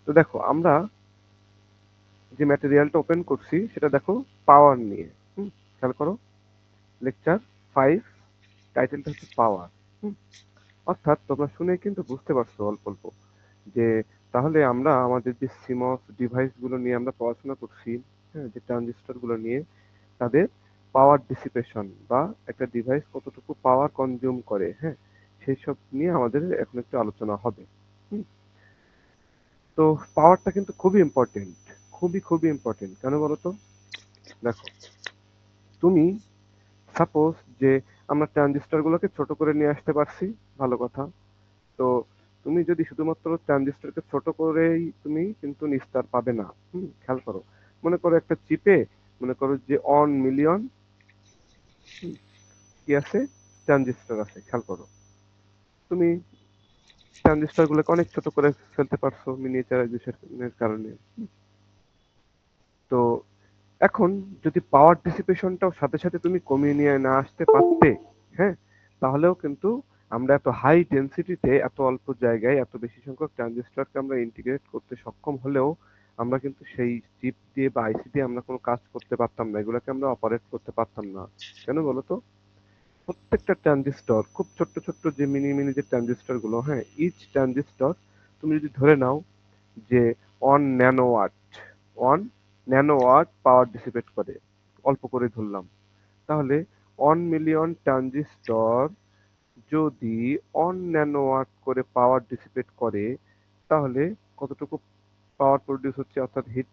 তো দেখো আমরা যে ম্যাটেরিয়ালটা ওপেন করছি সেটা দেখো পাওয়ার নিয়ে। খেয়াল করো, লেকচার 5, টাইটেলটা হচ্ছে পাওয়ার। অর্থাৎ তোমরা শুনে কিন্তু বুঝতে পারছো অল্প অল্প যে তাহলে আমরা আমাদের যে সিমস ডিভাইস গুলো নিয়ে আমরা পড়াশোনা করছি, হ্যাঁ, যে ট্রানজিস্টর গুলো নিয়ে তাদের পাওয়ার ডিসিপেশন বা একটা ডিভাইস কতটুকু পাওয়ার কনজিউম করে, হ্যাঁ, সেই সব নিয়ে আমাদের এখন একটু আলোচনা হবে। হুম, তো পাওয়ারটা কিন্তু খুবই ইম্পর্টেন্ট, খুবই খুবই ইম্পর্টেন্ট। কেন বলো তো? দেখো, তুমি সাপোজ যে আমরা ট্রানজিস্টর গুলোকে ছোট করে নিয়ে আসতে পারছি, ভালো কথা। তো তুমি যদি শুধুমাত্র ট্রানজিস্টরকে ছোট করেই তুমি কিন্তু নিস্তার পাবে না। খেয়াল করো, মনে করো একটা চিপে মনে করো যে 1 মিলিয়ন কি আছে, ট্রানজিস্টর আছে। খেয়াল করো, তুমি ট্রানজিস্টর গুলোকে অনেক ছোট করে ফেলতে পারছো মিনিয়েচারাইজেশনের কারণে। তো এখন যদি পাওয়ার ডিসিপেশনটাও সাথে সাথে তুমি কমিয়ে নিয়ে না আসতে পারতে, হ্যাঁ, তাহলেও কিন্তু আমরা এত হাই ডেনসিটিতে এত অল্প জায়গায় এত বেশি সংখ্যক ট্রানজিস্টরকে আমরা ইন্টিগ্রেট করতে সক্ষম হলেও আমরা কিন্তু সেই চিপ দিয়ে বা আইসি দিয়ে আমরা কোনো কাজ করতে পারতাম না, এগুলোকে আমরা অপারেট করতে পারতাম না। কেন বলো তো? প্রত্যেকটা ট্রানজিস্টর খুব ছোট্ট ছোট্ট যে মিনি মিনি যে ট্রানজিস্টর গুলো, হ্যাঁ, ইচ ট্রানজিস্টর তুমি যদি ধরে নাও যে 1 ন্যানোওয়াট, 1 ন্যানোওয়াট পাওয়ার ডিসিপেট করে, অল্প করে ধরলাম, তাহলে 1 মিলিয়ন ট্রানজিস্টর যদি 1 ন্যানোওয়াট করে পাওয়ার ডিসিপেট করে, তাহলে কতটুকু পাওয়ার প্রডিউস হচ্ছে, অর্থাৎ হিট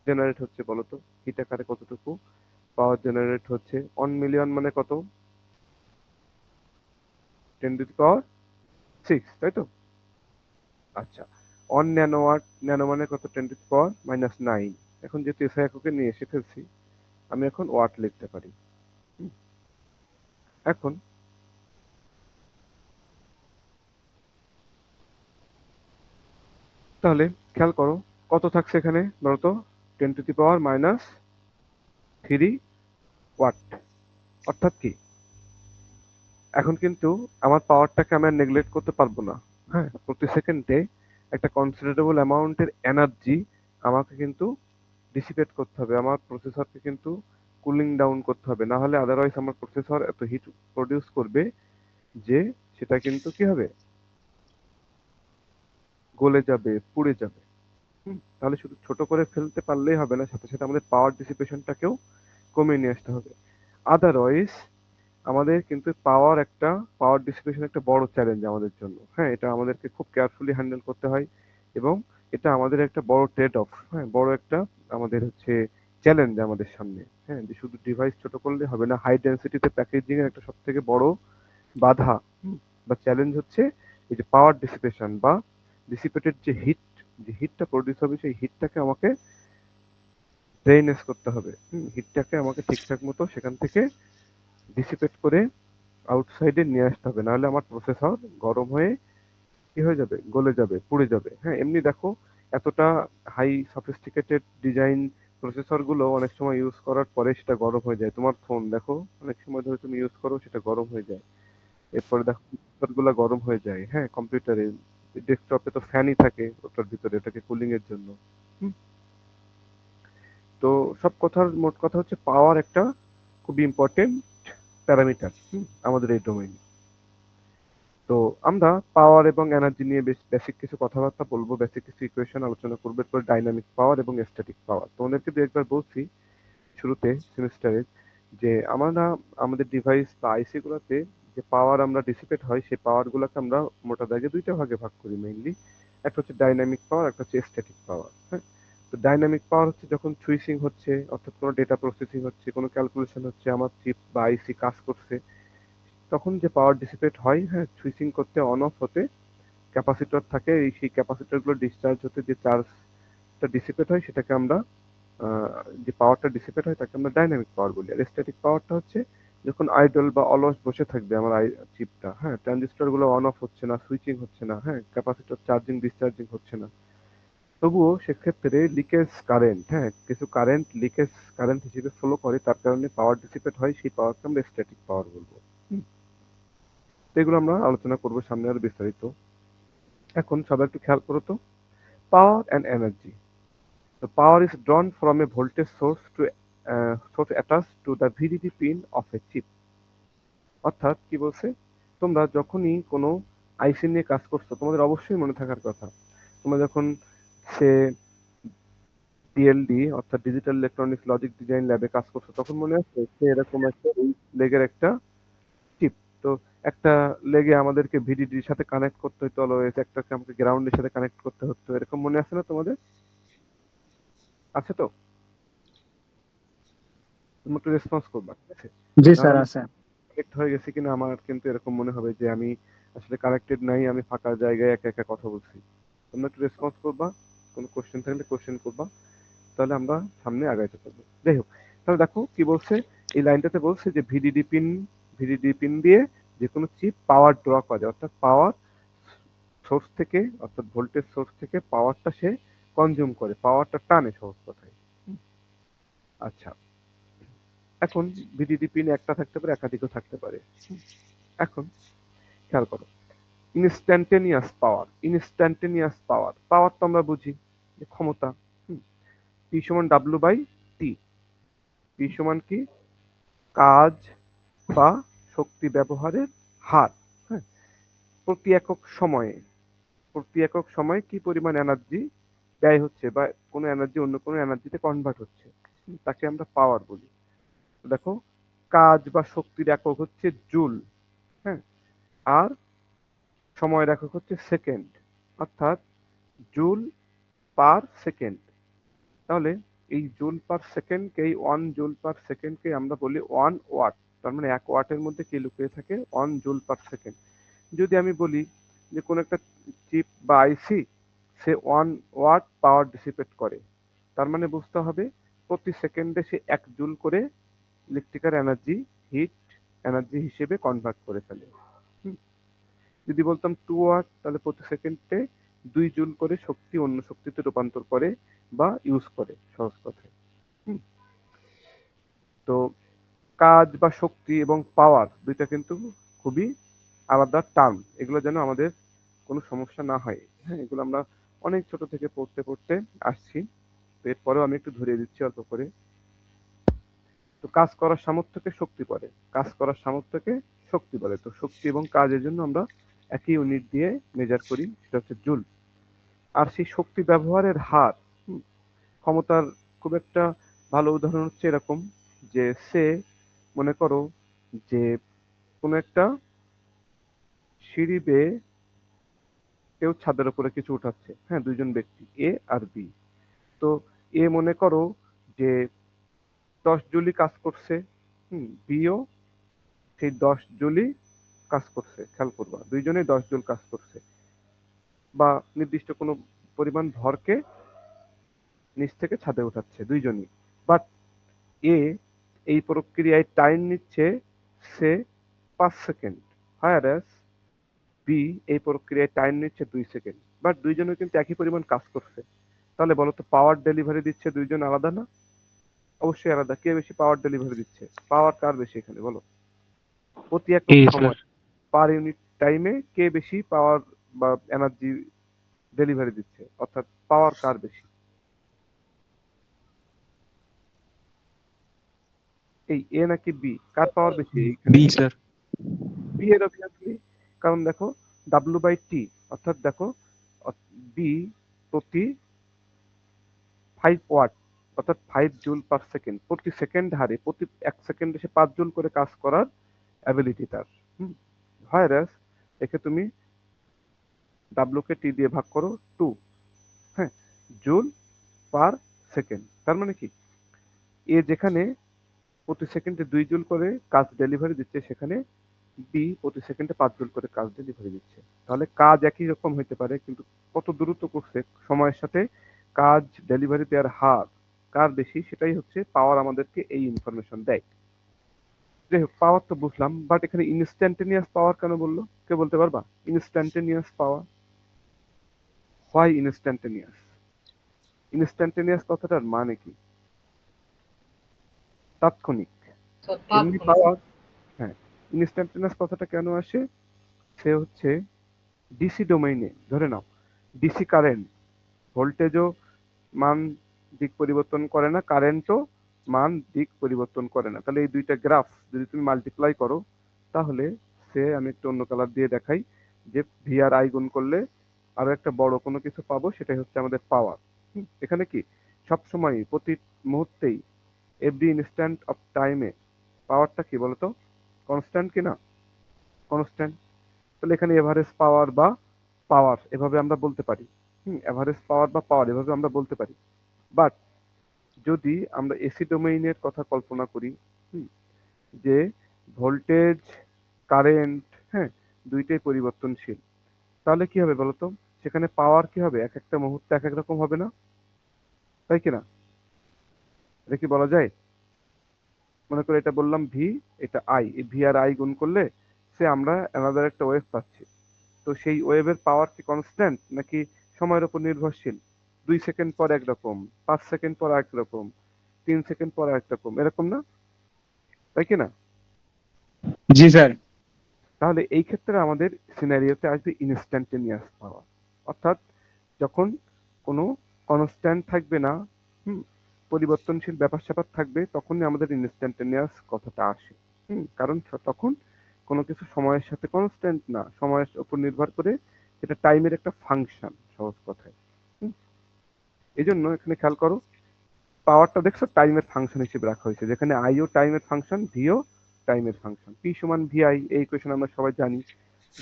জেনারেট হচ্ছে বলো তো? হিট আকারে কতটুকু পাওয়ার জেনারেট হচ্ছে? 1 মিলিয়ন মানে কত? 10⁻⁶, তাই তো? আচ্ছা, 1 ন্যানোওয়াট, ন্যানো মানে কত? 10⁻⁻৯। এখন যেহেতু এসআই এককে নিয়ে এসে ফেলছি, আমি এখন ওয়াট লিখতে পারি। হুম, এখন তাহলে খেয়াল করো কত থাকছে এখানে বলো তো? 10⁻³ ওয়াট। অর্থাৎ কি, এখন কিন্তু আমার পাওয়ারটাকে আমি নেগলেক্ট করতে পারবো না। হ্যাঁ, প্রতি সেকেন্ডে একটা কনসিডারেবল অ্যামাউন্টের এনার্জি আমাকে কিন্তু ডিসিপেট করতে হবে, আমার প্রসেসরকে কিন্তু কুলিং ডাউন করতে হবে, না হলে আদারওয়াইজ আমার প্রসেসর এত হিট প্রডিউস করবে যে সেটা কিন্তু কি হবে, গলে যাবে, পুড়ে যাবে। তাহলে শুধু ছোট করে ফেলতে পারলেই হবে না, সাথে সাথে আমাদের পাওয়ার ডিসিপেশনটাকেও কমিয়ে নিয়ে আসতে হবে। আদারওয়াইজ আমাদের কিন্তু পাওয়ার ডিসিপেশন একটা বড় চ্যালেঞ্জ আমাদের জন্য। হ্যাঁ, এটা আমাদেরকে খুব কেয়ারফুলি হ্যান্ডেল করতে হয় এবং এটা আমাদের একটা বড় ট্রেড অফ, হ্যাঁ, বড় একটা আমাদের হচ্ছে চ্যালেঞ্জ আমাদের সামনে। হ্যাঁ, যে শুধু ডিভাইস ছোট করলে হবে না, হাই ডেন্সিটিতে প্যাকেজিং এর একটা সব থেকে বড় বাধা বা চ্যালেঞ্জ হচ্ছে এই যে পাওয়ার ডিসিপেশন বা ডিসিপেটেড যে হিট, যে হিটটা প্রডিউস হবে সেই হিটটাকে আমাকে ড্রেনেজ করতে হবে। হিটটাকে আমাকে ঠিকঠাক মতো সেখান থেকে ডিসিপেট করে আউটসাইডে নিয়ে আসতে হবে, নাহলে আমার প্রসেসর গরম হয়ে কি হয়ে যাবে, গলে যাবে, পুড়ে যাবে। হ্যাঁ, এমনি দেখো এতটা হাই সফিস্টিকেটেড ডিজাইন প্রসেসর গুলো অনেক সময় ইউজ করার পরে সেটা গরম হয়ে যায়। তোমার ফোন দেখো অনেক সময় ধরে তুমি ইউজ করো, সেটা গরম হয়ে যায়। এরপরে দেখো কম্পিউটার গুলা গরম হয়ে যায়। হ্যাঁ, কম্পিউটারে ডেস্কটপে তো ফ্যানই থাকে ওটার ভিতরে, এটাকে কুলিং এর জন্য। হুম, তো সব কথার মোট কথা হচ্ছে পাওয়ার একটা খুবই ইম্পর্টেন্ট প্যারামিটার আমাদের এই ডোমেইনে। তো আমরা পাওয়ার এবং এনার্জি নিয়ে বেশ বেসিক কিছু কথাবার্তা বলবো, বেসিক কিছু ইকুয়েশন আলোচনা করবো, এরপর ডাইনামিক পাওয়ার এবং স্ট্যাটিক পাওয়ার। তোমাদেরকে দু একবার বলছি শুরুতে সেমিস্টারে যে আমরা আমাদের ডিভাইস বা আইসি গুলোতে যে পাওয়ার আমরা ডিসিপেট হয় সেই পাওয়ার গুলোকে আমরা মোটা দাগে দুইটা ভাগে ভাগ করি মেইনলি। একটা হচ্ছে ডাইনামিক পাওয়ার, একটা হচ্ছে স্ট্যাটিক পাওয়ার। হ্যাঁ, তো ডাইনামিক পাওয়ার হচ্ছে যখন সুইচিং হচ্ছে, অর্থাৎ কোনো ডেটা প্রসেসিং হচ্ছে, কোনো ক্যালকুলেশন হচ্ছে, আমার চিপ বা আইসি কাজ করছে, তখন যে পাওয়ার ডিসিপেট হয়, হ্যাঁ, সুইচিং করতে অন অফ হতে ক্যাপাসিটর থাকে, এই সেই ক্যাপাসিটর গুলো ডিসচার্জ হতে যে চার্জটা ডিসিপেট হয় সেটাকে আমরা যে পাওয়ারটা ডিসিপেট হয় তাকে আমরা ডাইনামিক পাওয়ার বলি। আর স্ট্যাটিক পাওয়ারটা হচ্ছে যখন আইডল বা অলস বসে থাকবে আমার চিপটা, হ্যাঁ, ট্রানজিস্টর গুলো অন অফ হচ্ছে না, সুইচিং হচ্ছে না, হ্যাঁ, ক্যাপাসিটর চার্জিং ডিসচার্জিং হচ্ছে না, তবুও সেক্ষেত্রে লিকেজ কারেন্ট, হ্যাঁ, কিছু কারেন্ট লিকেজ কারেন্ট হিসেবে ফ্লো করে, তার কারণে পাওয়ার ডিসিপেট হয়, সেই পাওয়ারকে আমরা স্ট্যাটিক পাওয়ার বলবো। হুম, তো এগুলো আমরা আলোচনা করবো সামনে আরো বিস্তারিত। এখন সবাই একটু খেয়াল করো তো, Power and energy. The power is drawn from a voltage source attached to the VDD pin of a chip. অর্থাৎ কি বলছে, তোমরা যখনই কোনো আইসি নিয়ে কাজ করছো তোমাদের অবশ্যই মনে থাকার কথা, তোমরা যখন সে ডিএলডি অর্থাৎ ডিজিটাল ইলেকট্রনিক্স লজিক ডিজাইন ল্যাবে কাজ করছো তখন মনে আছে সে এরকম একটা এই লেগের একটা চিপ। তো একটা লেগে আমাদেরকে ভিডিডির সাথে কানেক্ট করতে হতো, অলওয়েজ একটাকে আমাকে গ্রাউন্ডের সাথে কানেক্ট করতে হতো, এরকম মনে আছে না তোমাদের? আছে তো? তুমি একটু রেসপন্স করবা, ঠিক আছে? জি নাহলে স্যার আমি আছে। কানেক্ট হয়ে গেছি কিনা আমার কিন্তু এরকম মনে হবে যে আমি আসলে কানেক্টেড নাই, আমি ফাঁকা জায়গায় একা একা কথা বলছি। তোমরা একটু রেসপন্স করবা, কোনো কোশ্চেন থাকলে কোশ্চেন করবা, তাহলে আমরা সামনে আগাইতে পারবো। যাই হোক, তাহলে দেখো কি বলছে, এই লাইনটাতে বলছে যে ভিডিডি পিন দিয়ে যে কোনো চিপ পাওয়ার ড্র করা যায়, অর্থাৎ পাওয়ার সোর্স থেকে অর্থাৎ ভোল্টেজ সোর্স থেকে পাওয়ারটা সে কনজিউম করে, পাওয়ারটা টানে সহজ কথায়। হুম, আচ্ছা, এখন ভিডিডি পিন একটা থাকতে পারে একাধিকও থাকতে পারে। এখন খেয়াল করো, ইনস্ট্যান্টেনিয়াস পাওয়ার, পাওয়ার তো আমরা বুঝি যে ক্ষমতা। পি সমান ডাব্লু বাই টি। পি সমান কি? কাজ বা শক্তি ব্যবহারের হার। হ্যাঁ, প্রতি একক সময়ে প্রতি একক সময়ে কি পরিমাণ এনার্জি ব্যয় হচ্ছে বা কোনো এনার্জি অন্য কোনো এনার্জিতে কনভার্ট হচ্ছে, তাকে আমরা পাওয়ার বলি। দেখো, কাজ বা শক্তির একক হচ্ছে জুল। হ্যাঁ, আর সময়ের একক হচ্ছে সেকেন্ড, অর্থাৎ জুল পার সেকেন্ড। তাহলে এই জুল পার সেকেন্ডকে, এই 1 জুল পার সেকেন্ডকে আমরা বলি 1 ওয়াট। তার মানে 1 ওয়াটের মধ্যে কি লুকিয়ে থাকে? 1 জুল পার সেকেন্ড। যদি আমি বলি যে কোন একটা চিপ বা আইসি সে 1 ওয়াট পাওয়ার ডিসিপেট করে, তার মানে বুঝতে হবে প্রতি সেকেন্ডে সে 1 জুল করে ইলেকট্রিক্যাল এনার্জি, হিট এনার্জি হিসেবে কনভার্ট করে ফেলে। হুম, যদি বলতাম 2 ওয়াট, তাহলে প্রতি সেকেন্ডে 2 জুল করে শক্তি অন্য শক্তিতে রূপান্তর করে বা ইউজ করে, সহজ কথায়। হুম, তো কাজ বা শক্তি এবং পাওয়ার দুইটা কিন্তু খুবই আলাদা টার্ম, এগুলো যেন আমাদের কোনো সমস্যা না হয়। হ্যাঁ, এগুলো আমরা অনেক ছোট থেকে পড়তে পড়তে আসছি, তো এরপরেও আমি একটু ধরিয়ে দিচ্ছি অল্প করে। তো কাজ করার সামর্থ্যকে শক্তি বলে, কাজ করার সামর্থ্যকে শক্তি বলে। তো শক্তি এবং কাজের জন্য আমরা একই ইউনিট দিয়ে মেজার করি, সেটা হচ্ছে জুল। আর সেই শক্তি ব্যবহারের হার, হুম, ক্ষমতার খুব একটা ভালো উদাহরণ হচ্ছে এরকম যে সে মনে করো যে কোনো একটা সিঁড়ি বেয়ে কেউ ছাদের উপরে কিছু উঠাচ্ছে, হ্যাঁ, দুইজন ব্যক্তি এ আর বি। তো এ মনে করো যে 10 জুলই কাজ করছে, বিও সেই 10 জুলই কাজ করছে, খেয়াল করবা দুইজনেই 10 জুল কাজ করছে, বা নির্দিষ্ট কোনো পরিমাণ ভরকে নিচ থেকে ছাদে উঠাচ্ছে দুইজনই। বাট এ এই প্রক্রিয়ায় টাইম নিচ্ছে সে 5 সেকেন্ড, হায়ার বি এই প্রক্রিয়ায় টাইম নিচ্ছে 2 সেকেন্ড। বাট দুইজনে কিন্তু একই পরিমাণ কাজ করছে, তাহলে বলো তো পাওয়ার ডেলিভারি দিচ্ছে দুইজন আলাদা না? অবশ্যই আলাদা। কে বেশি পাওয়ার ডেলিভারি দিচ্ছে? পাওয়ার কার বেশি এখানে বলো? প্রতি একক এই স্যার। সময়, পার ইউনিট টাইমে কে বেশি পাওয়ার বা এনার্জি ডেলিভারি দিচ্ছে, অর্থাৎ পাওয়ার কার বেশি? এই এ নাকি বি, কার পাওয়ার বেশি এইখানে? B sir. বি এর অবভিয়াসলি। কারণ দেখো ডাব্লিউ বাই টি, অর্থাৎ দেখো বি প্রতি 5 ওয়াট, অর্থাৎ 5 জুল পার সেকেন্ড, প্রতি সেকেন্ড হারে প্রতি 1 সেকেন্ডে সে 5 জুল করে কাজ করার অ্যাবিলিটি তার। হায়ারাস একে তুমি ডাব্লিউ কে টি দিয়ে ভাগ করো 2, হ্যাঁ, জুল পার সেকেন্ড। তার মানে কি, এ যেখানে প্রতি সেকেন্ডে 2 জুল করে কাজ ডেলিভারি দিচ্ছে, সেখানে বি প্রতি সেকেন্ডে 5 জুল করে কাজ ডেলিভারি দিচ্ছে। তাহলে কাজ একই রকম হইতে পারে, কিন্তু কত দ্রুত করছে সময়ের সাথে কাজ ডেলিভারি দেওয়ার হার কার বেশি, সেটাই হচ্ছে পাওয়ার আমাদেরকে এই ইনফরমেশন দেয়। যাই হোক, পাওয়ার তো বুঝলাম, বাট এখানে ইনস্ট্যান্টেনিয়াস পাওয়ার কেন বললো? কে বলতে পারবা? Instantaneous power, why instantaneous? Instantaneous কথাটার মানে কি? তাৎক্ষণিক। এমনি পাওয়ার, হ্যাঁ, ইনস্ট্যান্টেনিয়াস কথাটা কেন আসে? সে হচ্ছে ডিসি ডোমেইনে, ধরে নাও ডিসি কারেন্ট, ভোল্টেজও মান দিক পরিবর্তন করে না, কারেন্টও মান দিক পরিবর্তন করে না। তাহলে এই দুইটা গ্রাফ যদি তুমি মাল্টিপ্লাই করো, তাহলে আমি একটু অন্য কালার দিয়ে দেখাই, যে ভি আর আই গুণ করলে আরো একটা বড় কোনো কিছু পাবো, সেটাই হচ্ছে আমাদের পাওয়ার। এখানে কি সবসময় প্রতি মুহূর্তেই, এভরি ইনস্ট্যান্ট অফ টাইমে পাওয়ারটা কি বলতো, কনস্ট্যান্ট কিনা? কনস্ট্যান্ট। তাহলে এখানে এভারেজ পাওয়ার বা পাওয়ার এভাবে আমরা বলতে পারি। এভারেজ পাওয়ার বা পাওয়ার এভাবে আমরা বলতে পারি। বাট যদি আমরা এসি ডোমেইনের কথা কল্পনা করি, হুম, যে ভোল্টেজ, কারেন্ট, হ্যাঁ, দুইটাই পরিবর্তনশীল, তাহলে কি হবে বলতো? সেখানে পাওয়ার কি হবে? এক একটা মুহূর্তে এক এক রকম হবে না, তাই কিনা? এটা কি বলা যায়? মনে করে এটা বললাম ভি, এটা আই, এই ভি আর আই গুণ করলে আমরা অ্যানাদার একটা ওয়েভ পাচ্ছি। তো সেই ওয়েভের পাওয়ার কি কনস্ট্যান্ট নাকি সময়ের উপর নির্ভরশীল? 2 সেকেন্ড পর একরকম, 5 সেকেন্ড পর একরকম, 3 সেকেন্ড পর একরকম, এরকম না, তাই কি না? জি স্যার। তাহলে এই ক্ষেত্রে আমাদের সিনারিওতে আসবে ইনস্ট্যান্টেনিয়াস পাওয়ার। অর্থাৎ যখন কোনো কনস্ট্যান্ট থাকবে না, হুম, পরিবর্তনশীল ব্যাপার স্যাপার থাকবে, তখনই আমাদের ইনস্ট্যান্টেনিয়াস কথাটা আসে। কারণ তখন কোনো কিছু সময়ের সাথে কনস্ট্যান্ট না, সময়ের উপর নির্ভর করে, এটা টাইমের একটা ফাংশন, সহজ কথায়। হুম, এই জন্য এখানে খেয়াল করো, পাওয়ারটা দেখছো টাইমের ফাংশন হিসেবে রাখা হয়েছে, যেখানে আইও টাইমের ফাংশন, ভিও টাইমের ফাংশন। পি সমান ভিআই, এই ইকুয়েশন আমরা সবাই জানি।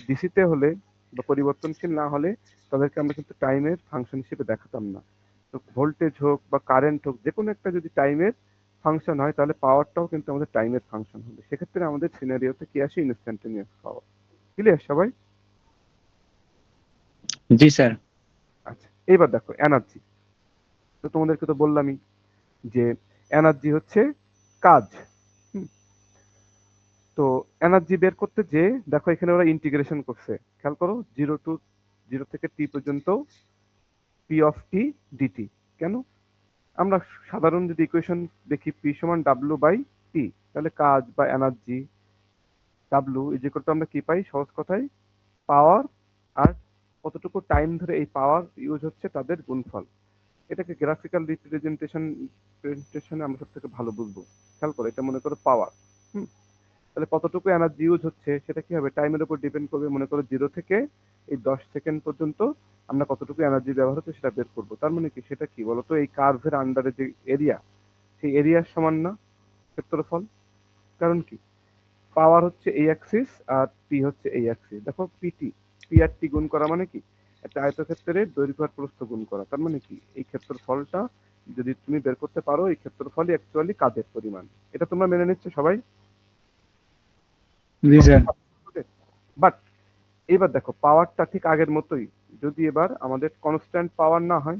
ডিসিতে হলে বা পরিবর্তনশীল না হলে তাদেরকে আমরা কিন্তু টাইমের ফাংশন হিসেবে দেখাতাম না। তো ভোল্টেজ হোক বা কারেন্ট হোক, যে কোনো একটা যদি টাইমের ফাংশন হয়, তাহলে পাওয়ারটাও কিন্তু আমাদের টাইমের ফাংশন হবে। সেক্ষেত্রে আমাদের সিনারিওতে কি আসে? ইনস্ট্যান্টেনিয়াস পাওয়ার। ক্লিয়ার সবাই? জি স্যার। আচ্ছা, এবার দেখো এনার্জি। তো তোমাদেরকে তো বললামই যে এনার্জি হচ্ছে কাজ। হুম, তো এনার্জি বের করতে যে, দেখো এখানে ওরা ইন্টিগ্রেশন করছে, খেয়াল করো, জিরো থেকে টি পর্যন্ত পি অফ টি ডিটি। কেন? আমরা সাধারণ যদি ইকুয়েশন দেখি, পি সমান ডাব্লিউ বাই টি, তাহলে কাজ বা energy, W is equal two আমরা কি পাই? সহজ কথায় পাওয়ার, আর কতটুকু টাইম ধরে এই পাওয়ার ইউজ হচ্ছে তাদের গুণফল। এটাকে গ্রাফিক্যাল রিপ্রেজেন্টেশনে আমরা সব থেকে ভালো বুঝবো। খেয়াল করো, এটা মনে করো পাওয়ার। হুম, তাহলে কতটুকু এনার্জি ইউজ হচ্ছে সেটা কি হবে? টাইমের উপর ডিপেন্ড করবে। মনে করো 0 থেকে এই 10 সেকেন্ড পর্যন্ত আমরা কতটুকু এনার্জি ব্যবহার হচ্ছে সেটা বের করবো। তার মানে কি? সেটা কি বলতো? এই কার্ভের আন্ডারে যে এরিয়া, সেই এরিয়ার সমান না ক্ষেত্রফল। কারণ কি? পাওয়ার হচ্ছে এই অ্যাক্সিস আর পি হচ্ছে এই অ্যাক্সিস। দেখো পিটি, পি আর টি গুণ করা মানে কি? একটা আয়তক্ষেত্রের দৈর্ঘ্য আর প্রস্থ গুণ করা। তার মানে কি? এই ক্ষেত্রফলটা যদি তুমি বের করতে পারো, এই ক্ষেত্রফলই অ্যাকচুয়ালি কাজের পরিমাণ। এটা তোমরা মেনে নিচ্ছ সবাই? জি স্যার। বাট এবার দেখো, পাওয়ারটা ঠিক আগের মতোই। যদি এবার আমাদের কনস্ট্যান্ট পাওয়ার না হয়,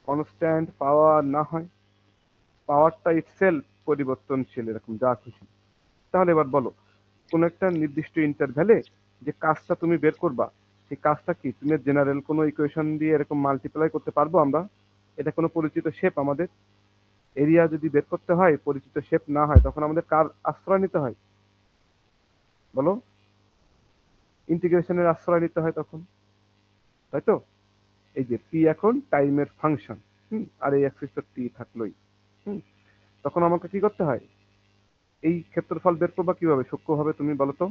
কনস্ট্যান্ট পাওয়ার না হয়, পাওয়ারটা ইটসেলফ পরিবর্তনশীল, এরকম যা খুশি, তাহলে এবার বলো, কোন একটা নির্দিষ্ট ইন্টারভ্যালে যে কাজটা তুমি বের করবা, সেই কাজটা কি তুমি জেনারেল কোনো ইকুয়েশন দিয়ে এরকম মাল্টিপ্লাই করতে পারবো আমরা? এটা কোনো পরিচিত শেপ আমাদের? এরিয়া যদি বের করতে হয়, পরিচিত শেপ না হয়, তখন আমাদের কার আশ্রয় নিতে হয় বলো? ইন্টিগ্রেশনের আশ্রয় নিতে হয় তখন, তাই তো? এই যে পি এখন টাইমের ফাংশন, আর এই অ্যাক্সিসটা টি থাকলোই। হুম, তখন আমাকে কি করতে হয়? এই ক্ষেত্রফল বের করবা কিভাবে সূক্ষ্মভাবে তুমি বলো তো?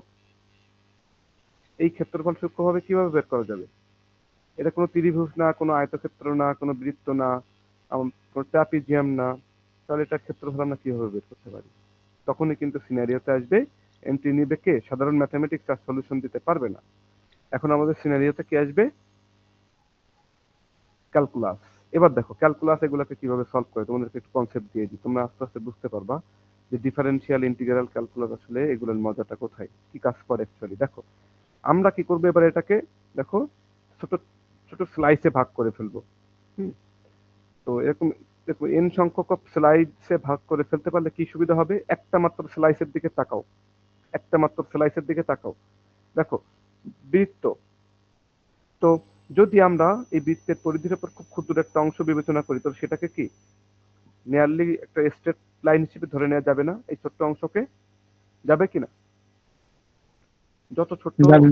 এই ক্ষেত্রফল সূক্ষ্মভাবে কিভাবে বের করা যাবে? এটা কোনো ত্রিভুজ না, কোনো আয়তক্ষেত্র না, কোনো বৃত্ত না, কোনো ট্রাপিজিয়াম না। তাহলে এটা ক্ষেত্রফল আমরা কিভাবে বের করতে পারি? তখনই কিন্তু সিনারিওতে আসবে, এন্ট্রি নিবে কে? সাধারণ ম্যাথমেটিক্স আর সলিউশন দিতে পারবে না। এখন আমাদের সিনারিওতে কি আসবে? ক্যালকুলাস। এবার দেখো ক্যালকুলাস এগুলোকে কিভাবে সলভ করে, তোমাদেরকে একটু কনসেপ্ট দিয়ে দিই, তোমরা আস্তে আস্তে বুঝতে পারবা যে ডিফারেন্সিয়াল ইন্টিগ্রাল ক্যালকুলাস আসলে এগুলোর মজাটা কোথায়, কি কাজ করে অ্যাকচুয়ালি। দেখো আমরা কি করবো এবার, এটাকে দেখো ছোট ছোট স্লাইসে ভাগ করে ফেলবো। হুম, তো এরকম দেখো এন সংখ্যক স্লাইসে ভাগ করে ফেলতে পারলে কি সুবিধা হবে? একটা মাত্র স্লাইসের দিকে তাকাও, একটা মাত্র স্লাইসের দিকে তাকাও। দেখো বৃত্ত, তো যদি আমরা এই বৃত্তের পরিধির উপর খুব ক্ষুদ্র একটা অংশ বিবেচনা করি, তো সেটাকে কি নিয়ারলি একটা স্ট্রেট লাইন হিসেবে ধরে নেওয়া যাবে না? এই ছোট্ট অংশকে যাবে কিনা? যত ছোট্ট যাবেন।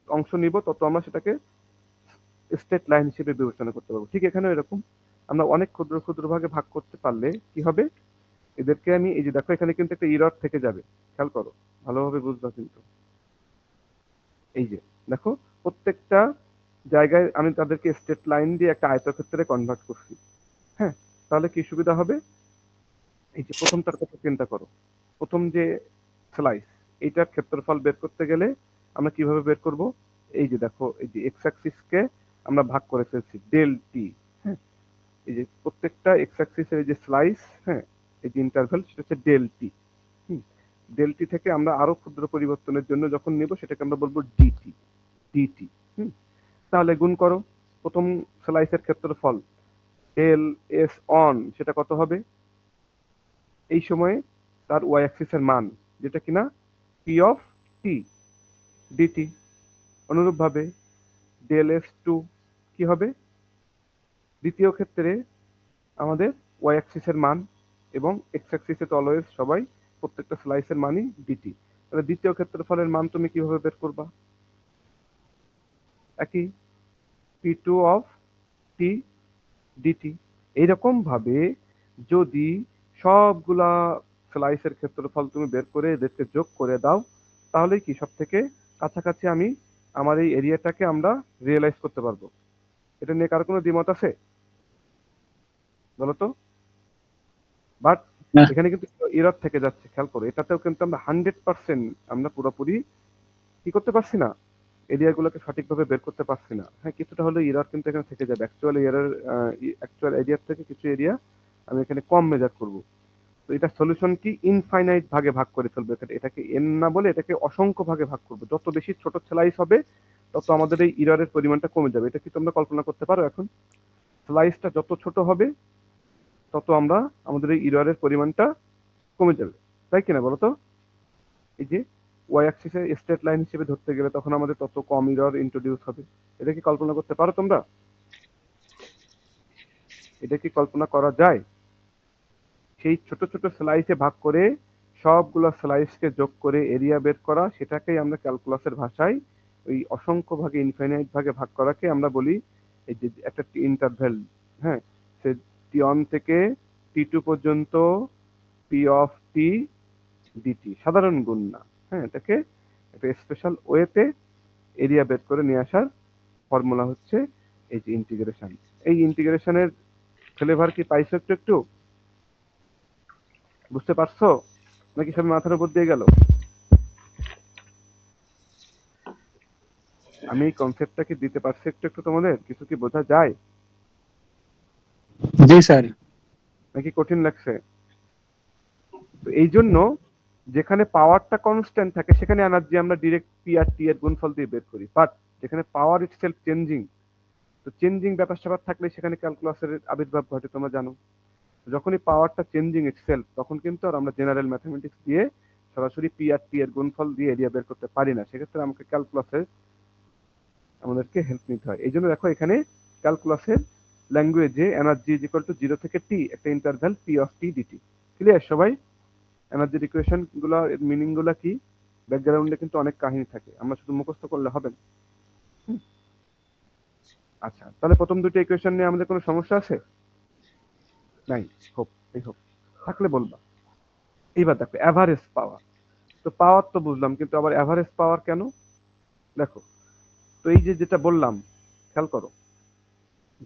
অংশ নিব তত আমরা সেটাকে স্ট্রেট লাইন হিসেবে বিবেচনা করতে পারবো। ঠিক এখানেও এরকম, আমরা অনেক ক্ষুদ্র ক্ষুদ্র ভাগে ভাগ করতে পারলে কি হবে, এদেরকে আমি এই যে দেখো এখানে কিন্তু একটা ইরর থেকে যাবে, খেয়াল করো, ভালোভাবে বুঝবা কিন্তু। এই যে দেখো, প্রত্যেকটা জায়গায় আমি তাদেরকে স্ট্রেট লাইন দিয়ে একটা আয়তক্ষেত্রে কনভার্ট করছি। হ্যাঁ, তাহলে কি সুবিধা হবে, এই যে প্রথমটার কথা চিন্তা করো, প্রথম যে স্লাইস, এইটার ক্ষেত্রফল বের করতে গেলে আমরা কিভাবে বের করব, এই যে দেখো এই যে এক্স অ্যাক্সিসকে আমরা ভাগ করে ফেলছি ডেল টি। হ্যাঁ, এই যে প্রত্যেকটা এক্স অ্যাক্সিসের এই যে স্লাইস, হ্যাঁ, এই যে ইন্টারভ্যাল সেটা হচ্ছে ডেল টি। ডেল টি থেকে আমরা আরো ক্ষুদ্র পরিবর্তনের জন্য যখন নেব সেটাকে আমরা বলবো ডিটি। ডিটি। হুম, তাহলে গুণ করো, প্রথম স্লাইসের ক্ষেত্রফল ডেল এস অন সেটা কত হবে এই সময়ে, তার ওয়াই অ্যাক্সিসের মান, যেটা কিনা পি অফ টি ডিটি। অনুরূপভাবে ডেল এস টু কি হবে, দ্বিতীয় ক্ষেত্রে আমাদের ওয়াই অ্যাক্সিসের মান, এবং এক্স অ্যাক্সিসে তো অলওয়েজ সবাই প্রত্যেকটা স্লাইসের মানই ডিটি। তাহলে দ্বিতীয় ক্ষেত্রফলের মান তুমি কিভাবে বের করবা, একই P to of T DT. এইরকম ভাবে যদি সবগুলা স্লাইসের ক্ষেত্রফল তুমি বের করে এদেরকে যোগ করে দাও, তাহলে কি সব থেকে কাছাকাছি আমি আমার এই এরিয়াটাকে আমরা রিয়েলাইজ করতে পারবো। এটা নিয়ে কার কোনো দ্বিমত আছে বলো তো? বাট না। এখানে কিন্তু এরর থেকে যাচ্ছে, খেয়াল করো, এটাতেও কিন্তু আমরা 100% আমরা পুরোপুরি কি করতে পারছি না, এরিয়াগুলোকে সঠিকভাবে বের করতে পারছি না। হ্যাঁ, কিছুটা হলে এরর কিন্তু এখানে থেকে যাবে, অ্যাকচুয়াল এরিয়ার থেকে কিছু এরিয়া আমি এখানে কম মেজার করব। তো এটা সলিউশন কি, ইনফাইনাইট ভাগে ভাগ করে ফেলবো, এটাকে এন না বলে এটাকে অসংখ্য ভাগে ভাগ করবো। যত বেশি ছোট স্লাইস হবে তত আমাদের এই ইররের পরিমাণটা কমে যাবে। এটা কি তোমরা কল্পনা করতে পারো এখন, স্লাইসটা যত ছোট হবে তত আমরা আমাদের এই ইররের পরিমাণটা কমে যাবে, তাই কিনা বলো তো? এই যে ওয়াই অ্যাক্সিসে স্ট্রেট লাইন হিসেবে ধরতে গেলে তখন আমাদের তত কম ইরর ইন্ট্রোডিউস হবে। এটা কি কল্পনা করতে পারো তোমরা, এটা কি কল্পনা করা যায়? সেই ছোট ছোট স্লাইসে ভাগ করে সবগুলো স্লাইসকে যোগ করে এরিয়া বের করা, সেটাকেই আমরা ক্যালকুলাসের ভাষায় ওই অসংখ্য ভাগে ইনফাইনাইট ভাগে ভাগ করাকে আমরা বলি এই যে একটা ইন্টারভ্যাল। হ্যাঁ, সে টি ওয়ান থেকে টি টু পর্যন্ত পি অফ টি ডিটি, সাধারণ গুণ না। হ্যাঁ, এটাকে একটা স্পেশাল ওয়েতে এরিয়া বের করে নিয়ে আসার ফর্মুলা হচ্ছে এই যে ইন্টিগ্রেশন। এই ইন্টিগ্রেশনের ফ্লেভার কি পাইছো একটু একটু, বুঝতে পারছো, নাকি সব মাথার উপর দিয়ে গেল? আমি এই কনসেপ্টটা কি দিতে পারছি একটু একটু, তোমাদের কিছু কি বোঝা যায়, জি স্যার। নাকি কঠিন লাগছে? তো এই জন্য যেখানে পাওয়ারটা কনস্ট্যান্ট থাকে সেখানে এনার্জি আমরা ডিরেক্ট পি আর টি এর গুণফল দিয়ে বের করি, বাট যেখানে পাওয়ার ইটসেলফ চেঞ্জিং, তো চেঞ্জিং ব্যাপার স্যাপার থাকলে সেখানে ক্যালকুলাসের আবির্ভাব ঘটে, তোমরা জানো। যখনই পাওয়ারটা চেঞ্জিং ইটসেলফ তখন কিন্তু আর আমরা জেনারেল ম্যাথমেটিক্স দিয়ে সরাসরি পি আর টি এর গুণফল দিয়ে এরিয়া বের করতে পারি না, সেক্ষেত্রে আমাকে ক্যালকুলাসের আমাদেরকে হেল্প নিতে হয়। এই জন্য দেখো এখানে ক্যালকুলাসের ল্যাঙ্গুয়েজে এনার্জি ইজ ইকুয়াল টু 0 থেকে টি, একটা interval P of T DT. Clear সবাই? এনার্জির ইকুয়েশন গুলো এর মিনিং গুলা কি, ব্যাকগ্রাউন্ডে কিন্তু অনেক কাহিনী থাকে, আমরা শুধু মুখস্থ করলে হবে না। হুম, আচ্ছা, তাহলে প্রথম দুটো ইকুয়েশন নিয়ে আমাদের কোনো সমস্যা আছে? নাই, হোপ এই হোপ, থাকলে বলবা। এইবার দেখো অ্যাভারেজ পাওয়ার, তো পাওয়ার তো বুঝলাম, কিন্তু আবার অ্যাভারেজ পাওয়ার কেন, দেখো, তো এই যে যেটা বললাম, খেয়াল করো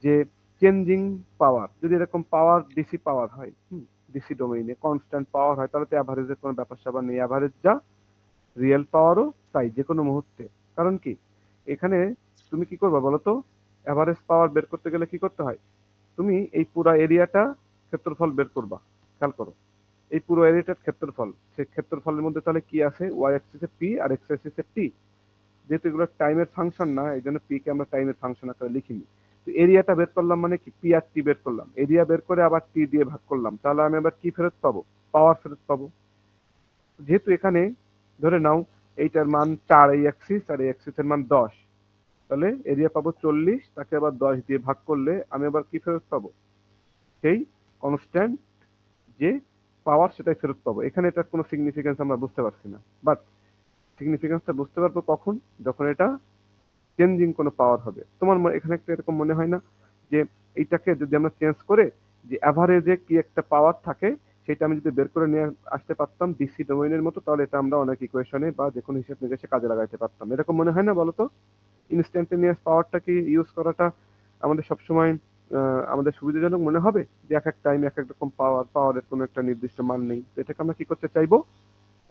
যে চেঞ্জিং পাওয়ার, যদি এরকম পাওয়ার ডিসি পাওয়ার হয়, ডিসি ডোমেইনে কনস্ট্যান্ট পাওয়ার হয়, তাহলে তো অ্যাভারেজের কোনো ব্যাপার স্যাপার নেই, অ্যাভারেজ যা রিয়েল পাওয়ারও তাই, যে কোনো মুহূর্তে। কারণ কি, এখানে তুমি কি করবা বলো তো, অ্যাভারেজ পাওয়ার বের করতে গেলে কি করতে হয়, তুমি এই পুরো এরিয়াটা ক্ষেত্রফল বের করবা। খেয়াল করো, এই পুরো এরিয়াটার ক্ষেত্রফল, সেই ক্ষেত্রফলের মধ্যে তাহলে কি আছে, ওয়াই অ্যাক্সিসে পি আর এক্স অ্যাক্সিসে টি। যেহেতু এগুলো টাইমের ফাংশন না, এই জন্য পি কে আমরা টাইমের ফাংশন আকারে লিখিনি। তো এরিয়াটা বের করলাম মানে কি, পি আর টি বের করলাম, এরিয়া বের করে আবার টি দিয়ে ভাগ করলাম, তাহলে আমি আবার কি ফেরত পাবো, পাওয়ার ফেরত পাবো। যেহেতু এখানে ধরে নাও এইটার মান 4, এই অ্যাক্সিস আর এই অ্যাক্সিসের মান 10, তাহলে এরিয়া পাবো 40, তাকে আবার 10 দিয়ে ভাগ করলে আমি আবার কি ফেরত পাবো, সেই কনস্ট্যান্ট যে পাওয়ার সেটাই ফেরত পাবো। এখানে এটার কোনো সিগনিফিকেন্স আমরা বুঝতে পারছি না, বাট সিগনিফিকেন্সটা বুঝতে পারবো কখন, যখন এটা চেঞ্জিং কোনো পাওয়ার হবে। তোমার এখানে একটা এরকম মনে হয় না যে এইটাকে যদি আমরা চেঞ্জ করে যে অ্যাভারেজে কি একটা পাওয়ার থাকে সেটা আমি যদি বের করে নিয়ে আসতে পারতাম ডিসি ডোমেইনের মতো, তাহলে এটা আমরা অনেক ইকুয়েশনে বা যে কোনো হিসেব নিকেশে কাজে লাগাইতে পারতাম। এরকম মনে হয় না বলো তো? ইনস্ট্যান্টেনিয়াস পাওয়ারটাকে ইউজ করাটা আমাদের সবসময় আমাদের সুবিধাজনক মনে হবে যে এক এক টাইমে এক এক রকম পাওয়ারের কোনো একটা নির্দিষ্ট মান নেই। তো এটাকে আমরা কি করতে চাইবো?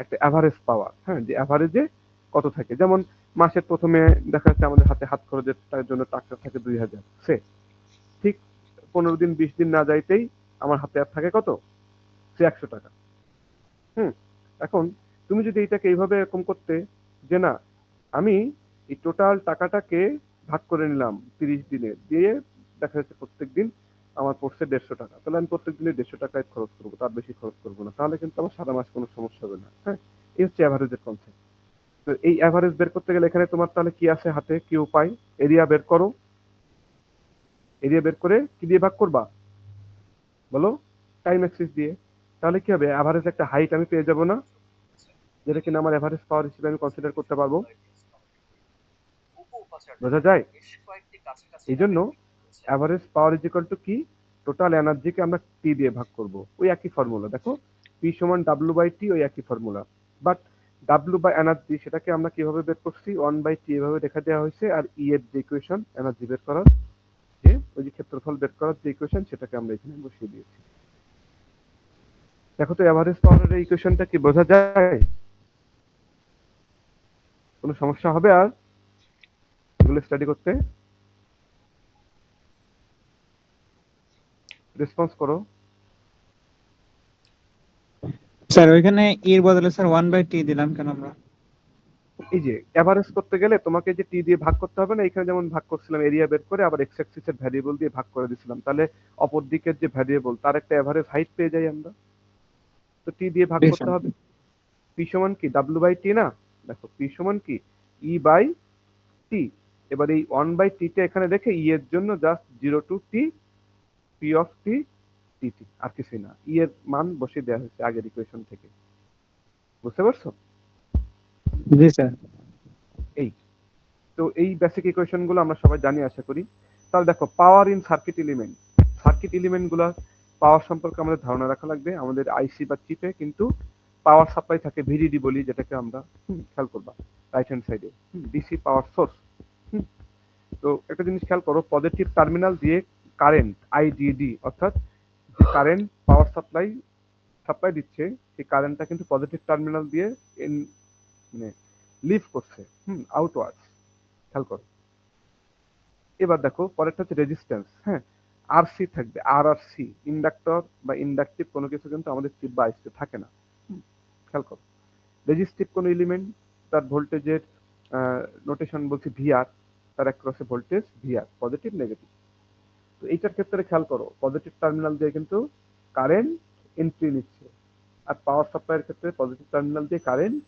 একটা অ্যাভারেজ পাওয়ার, হ্যাঁ, যে অ্যাভারেজে কত থাকে। যেমন মাসের প্রথমে দেখা যাচ্ছে আমাদের হাতে হাত খরচের জন্য টাকা থাকে 2000, সে ঠিক 15 দিন 20 দিন না যাইতেই আমার হাতে আর থাকে কত? সে 100 টাকা। হুম। এখন তুমি যদি এটাকে এইভাবে এরকম করতে যে না, আমি এই টোটাল টাকাটাকে ভাগ করে নিলাম 30 দিনে, দিয়ে দেখা যাচ্ছে প্রত্যেকদিন আমার পড়ছে 150 টাকা, তাহলে আমি প্রত্যেক দিনে 150 টাকায় খরচ করবো, তার বেশি খরচ করবো না, তাহলে কিন্তু আমার সারা মাস কোনো সমস্যা হবে না। হ্যাঁ, এই হচ্ছে অ্যাভারেজের কনসেপ্ট। তো এই অ্যাভারেজ বের করতে গেলে এখানে তোমার তাহলে কি আছে হাতে, কি উপায়? এরিয়া বের করো। এরিয়া বের করে কি দিয়ে ভাগ করবা বলো? টাইম অ্যাক্সিস দিয়ে। তাহলে কি হবে, অ্যাভারেজ একটা হাইট আমি পেয়ে যাবো না, যেটা কিনা আমার অ্যাভারেজ পাওয়ার হিসেবে আমি কনসিডার করতে পারবো। বোঝা যায়? এই জন্য average power is equal two কি, টোটাল এনার্জিকে আমরা টি দিয়ে ভাগ করব। ওই একই ফর্মুলা, দেখো পি সমান ডাব্লু বাই টি, ওই একই formula. But W by energy সেটাকে আমরা কিভাবে বের করছি, 1/t এভাবে দেখা দেওয়া হয়েছে, আর ই এর যে ইকুয়েশন এনার্জি বের করার, যে ওই যে ক্ষেত্রফল বের করার যে ইকুয়েশন, সেটাকে আমরা এখানে বসিয়ে দিয়েছি। দেখো তো এভারেজ পাওয়ারের এই ইকুয়েশনটা কি বোঝা যায়? কোনো সমস্যা হবে আর এগুলো স্টাডি করতে? রেসপন্স করো। স্যার ওইখানে এর বদলে স্যার 1/t দিলাম কেন আমরা? এই যে এভারেজ করতে গেলে তোমাকে যে টি দিয়ে ভাগ করতে হবে না, এখানে যেমন ভাগ করছিলাম এরিয়া বের করে, আবার এক্স অ্যাক্সিস এর ভ্যারিয়েবল দিয়ে ভাগ করে দিছিলাম, তাহলে অপর দিকের যে ভ্যারিয়েবল তার একটা এভারেজ হাইট পেয়ে যাই আমরা। তো টি দিয়ে ভাগ জি করতে স্যার। হবে। পি সমান কি ডাব্লিউ বাই টি না? দেখো পি সমান কি ই বাই টি। এবার এই 1/t টা এখানে রেখে ই এর জন্য just 0 to t P of T T, আর কিছুই না। ই এর মান বসিয়ে দেওয়া হয়েছে আগের ইকুয়েশন থেকে। বুঝতে পারছো? জি স্যার। এই তো এই বেসিক ইকুয়েশন গুলো আমরা সবাই জানি আশা করি। তাহলে দেখো power in circuit element, circuit element গুলা পাওয়ার সম্পর্কে আমাদের ধারণা রাখা লাগবে। আমাদের আইসি বা চিপে কিন্তু পাওয়ার সাপ্লাই থাকে, ভিডিডি বলি যেটাকে আমরা। খেয়াল করবা রাইট হ্যান্ড সাইডে ডিসি পাওয়ার সোর্স। তো একটা জিনিস খেয়াল করো, পজিটিভ টার্মিনাল দিয়ে কারেন্ট আইডিডি, অর্থাৎ যে কারেন্ট পাওয়ার সাপ্লাই দিচ্ছে, সেই কারেন্টটা কিন্তু পজিটিভ টার্মিনাল দিয়ে মানে লিভ করছে আউটওয়ার্ডস। খেয়াল করো। এবার দেখো পরেরটা হচ্ছে রেজিস্ট্যান্স। হ্যাঁ, আরসি থাকবে, আর আর সি, ইন্ডাক্টর বা ইন্ডাকটিভ কোনো কিছু কিন্তু আমাদের চিপ বা আইসিতে থাকে না। খেয়াল করো, রেজিস্টিভ কোনো এলিমেন্ট, তার ভোল্টেজের নোটেশন বলছি ভিআর, তার অ্যাক্রসে ভোল্টেজ ভিআর, পজিটিভ নেগেটিভ। তো এইটার ক্ষেত্রে খেয়াল করো পজিটিভ টার্মিনাল দিয়ে কিন্তু কারেন্ট এন্ট্রি নিচ্ছে, আর পাওয়ার সাপ্লাইয়ের ক্ষেত্রে পজিটিভ টার্মিনাল দিয়ে কারেন্ট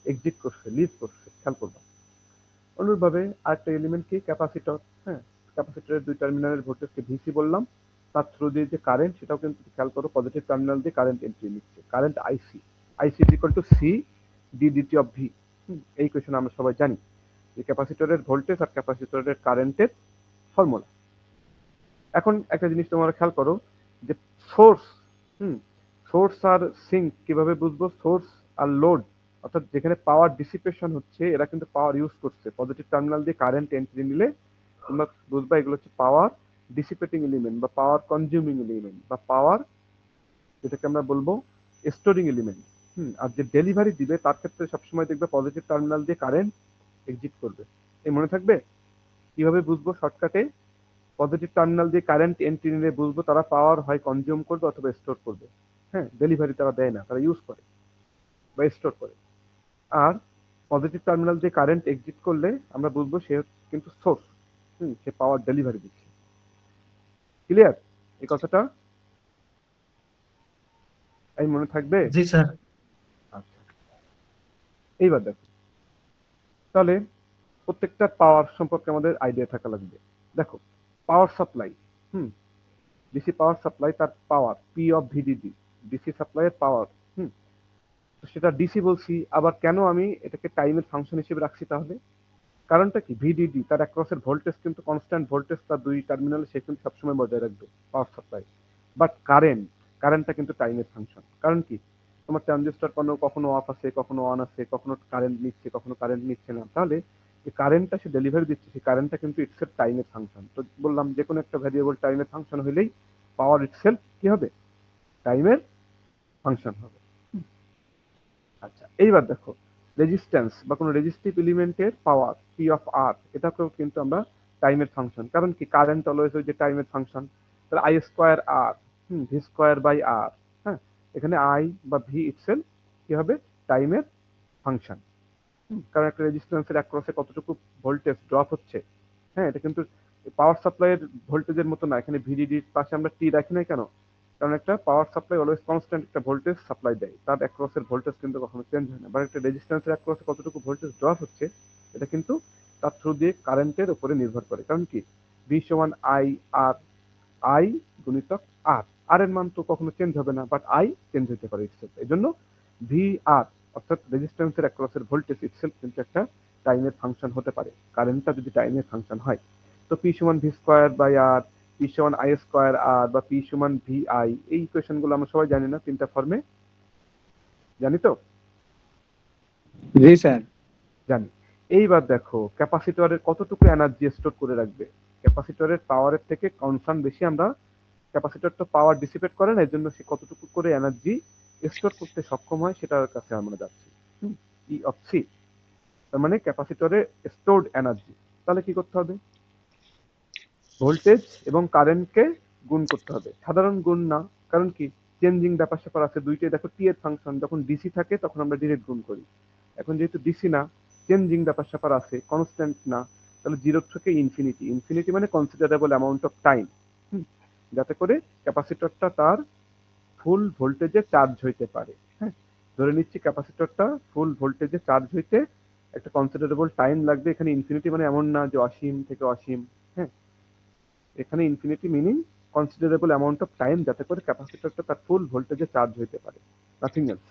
এক্সিট করছে, লিভ করছে। খেয়াল করবা। অনুরূপভাবে আরেকটা এলিমেন্ট কি, ক্যাপাসিটর। হ্যাঁ, ক্যাপাসিটরের দুই টার্মিনালের ভোল্টেজকে ভিসি বললাম, তার থ্রু দিয়ে যে কারেন্ট সেটাও কিন্তু খেয়াল করো পজিটিভ টার্মিনাল দিয়ে কারেন্ট এন্ট্রি নিচ্ছে, current IC. IC is equal to C DDT of V. এই কোয়েশন আমরা সবাই জানি যে ক্যাপাসিটরের ভোল্টেজ আর ক্যাপাসিটরের কারেন্টের ফর্মুলা। এখন একটা জিনিস তোমরা খেয়াল করো যে সোর্স, হুম সোর্স আর সিঙ্ক কিভাবে বুঝবো? সোর্স আর লোড, অর্থাৎ যেখানে পাওয়ার ডিসিপেশন হচ্ছে, এরা কিন্তু পাওয়ার ইউজ করছে। পজিটিভ টার্মিনাল দিয়ে কারেন্ট এন্ট্রি নিলে তোমরা বুঝবা এগুলো হচ্ছে পাওয়ার ডিসিপেটিং এলিমেন্ট বা পাওয়ার কনজিউমিং এলিমেন্ট বা পাওয়ার, যেটাকে আমরা বলবো স্টোরিং এলিমেন্ট। আর যে ডেলিভারি দিবে তার ক্ষেত্রে সবসময় দেখবে পজিটিভ টার্মিনাল দিয়ে কারেন্ট এক্সিট করবে। এই মনে থাকবে। কিভাবে বুঝবো শর্টকাটে? পজিটিভ টার্মিনাল দিয়ে কারেন্ট এন্ট্রি নিলে বুঝবো তারা পাওয়ার হয় কনজিউম করবে অথবা স্টোর করবে। হ্যাঁ, ডেলিভারি তারা দেয় না, তারা ইউজ করে বা স্টোর করে। আর পজিটিভ টার্মিনাল দিয়ে কারেন্ট এক্সিট করলে আমরা বুঝবো সে কিন্তু সোর্স, সে পাওয়ার ডেলিভারি দিচ্ছে। ক্লিয়ার এই কথাটা? এই মনে থাকবে? জি স্যার। আচ্ছা, এইবার দেখো তাহলে প্রত্যেকটা পাওয়ার সম্পর্কে আমাদের আইডিয়া থাকা লাগবে। দেখো পাওয়ার সাপ্লাই, হুম ডিসি পাওয়ার সাপ্লাই, তার পাওয়ার পি অফ ভিডিডি, ডিসি সাপ্লাইয়ের পাওয়ার। হুম তো সেটা ডিসি বলছি, আবার কেন আমি এটাকে টাইমের ফাংশন হিসেবে রাখছি তাহলে? কারণটা কি, ভিডিডি তার অ্যাক্রসের ভোল্টেজ কিন্তু কনস্ট্যান্ট ভোল্টেজ, তার দুই টার্মিনাল সে কিন্তু সবসময় বজায় রাখবে পাওয়ার সাপ্লাই। বাট কারেন্টটা কিন্তু টাইমের ফাংশন। কারণ কি, তোমার ট্রানজিস্টর কখনো অফ আছে, কখনো অন আছে, কখনো কারেন্ট নিচ্ছে, কখনো কারেন্ট নিচ্ছে না। তাহলে যে কারেন্টটা সে ডেলিভারি দিচ্ছে, সেই কারেন্টটা কিন্তু ইটসেলফ টাইমের ফাংশন। তো বললাম যে কোনো একটা ভ্যারিয়েবল টাইমের ফাংশন হলেই পাওয়ার ইটসেলফ কি হবে, টাইমের ফাংশন হবে। আচ্ছা, এইবার দেখো রেজিস্ট্যান্স বা কোনো রেজিস্টিভ এলিমেন্টের পাওয়ার পি অফ আর, এটাকেও কিন্তু আমরা টাইমের ফাংশন। কারণ কি, কারেন্ট অলওয়েজ ওই যে টাইমের ফাংশন। তাহলে I square R, V square by R, হ্যাঁ, এখানে আই বা ভি ইটসেলফ কি হবে, টাইমের ফাংশন। কারণ একটা রেজিস্ট্যান্সের অ্যাক্রসে কতটুকু ভোল্টেজ ড্রপ হচ্ছে, হ্যাঁ, এটা কিন্তু পাওয়ার সাপ্লাইয়ের ভোল্টেজের মতো না। এখানে ভিডিডির পাশে আমরা টি রাখি না কেন, কারণ একটা পাওয়ার সাপ্লাই অলওয়েজ কনস্ট্যান্ট একটা ভোল্টেজ সাপ্লাই দেয়, তার অ্যাক্রসের ভোল্টেজ কিন্তু কখনো চেঞ্জ হয় না। বা একটা রেজিস্ট্যান্সের অ্যাক্রসে কতটুকু ভোল্টেজ ড্রপ হচ্ছে, এটা কিন্তু তার থ্রু দিয়ে কারেন্টের উপরে নির্ভর করে। কারণ কি, ভি সমান আই আর, আই গুণিতক আর, আর এর মান তো কখনো চেঞ্জ হবে না, বাট আই চেঞ্জ হতে পারে ইটসেলফ। এই জন্য ভি আর অর্থাৎ রেজিস্ট্যান্সের অ্যাক্রসের ভোল্টেজ ইটসেলফ কিন্তু একটা টাইমের ফাংশন হতে পারে, কারেন্টটা যদি টাইমের ফাংশন হয়। তো পি সমান V square by R, P সমান আই স্কোয়ার আর, বা পি সমান ভি আই, এই ইকুয়েশন গুলো আমরা সবাই জানি না, তিনটা ফর্মে জানি তো, জি স্যার। জানি। এইবার দেখো ক্যাপাসিটরের কতটুকু এনার্জি স্টোর করে রাখবে। ক্যাপাসিটরের পাওয়ারের থেকে কনসার্ন বেশি আমরা, ক্যাপাসিটর তো পাওয়ার ডিসিপেট করে না, এর জন্য সে কতটুকু করে এনার্জি স্টোর করতে সক্ষম হয় সেটার কাছে আমরা যাচ্ছি। ই অফ সি, তার মানে ক্যাপাসিটরে স্টোরড এনার্জি। তাহলে কি করতে হবে, ভোল্টেজ এবং কারেন্টকে গুণ করতে হবে। সাধারণ গুণ না, কারণ কি, চেঞ্জিং ব্যাপার স্যাপার আছে দুইটাই। দেখো টি এর ফাংশন যখন ডিসি থাকে তখন আমরা ডিরেক্ট গুণ করি, এখন যেহেতু ডিসি না, চেঞ্জিং ব্যাপার স্যাপার আছে, কনস্ট্যান্ট না, তাহলে জিরো থেকে ইনফিনিটি, ইনফিনিটি মানে কনসিডারেবল অ্যামাউন্ট অফ টাইম, যাতে করে ক্যাপাসিটরটা তার ফুল ভোল্টেজে চার্জ হইতে পারে। হ্যাঁ, ধরে নিচ্ছি ক্যাপাসিটরটা ফুল ভোল্টেজে চার্জ হইতে একটা কনসিডারেবল টাইম লাগবে। এখানে ইনফিনিটি মানে এমন না যে অসীম থেকে অসীম, হ্যাঁ, এখানে infinity meaning considerable amount of time, যাতে করে ক্যাপাসিটরটা তার ফুল ভোল্টেজে চার্জ হইতে পারে, নাথিং এলস।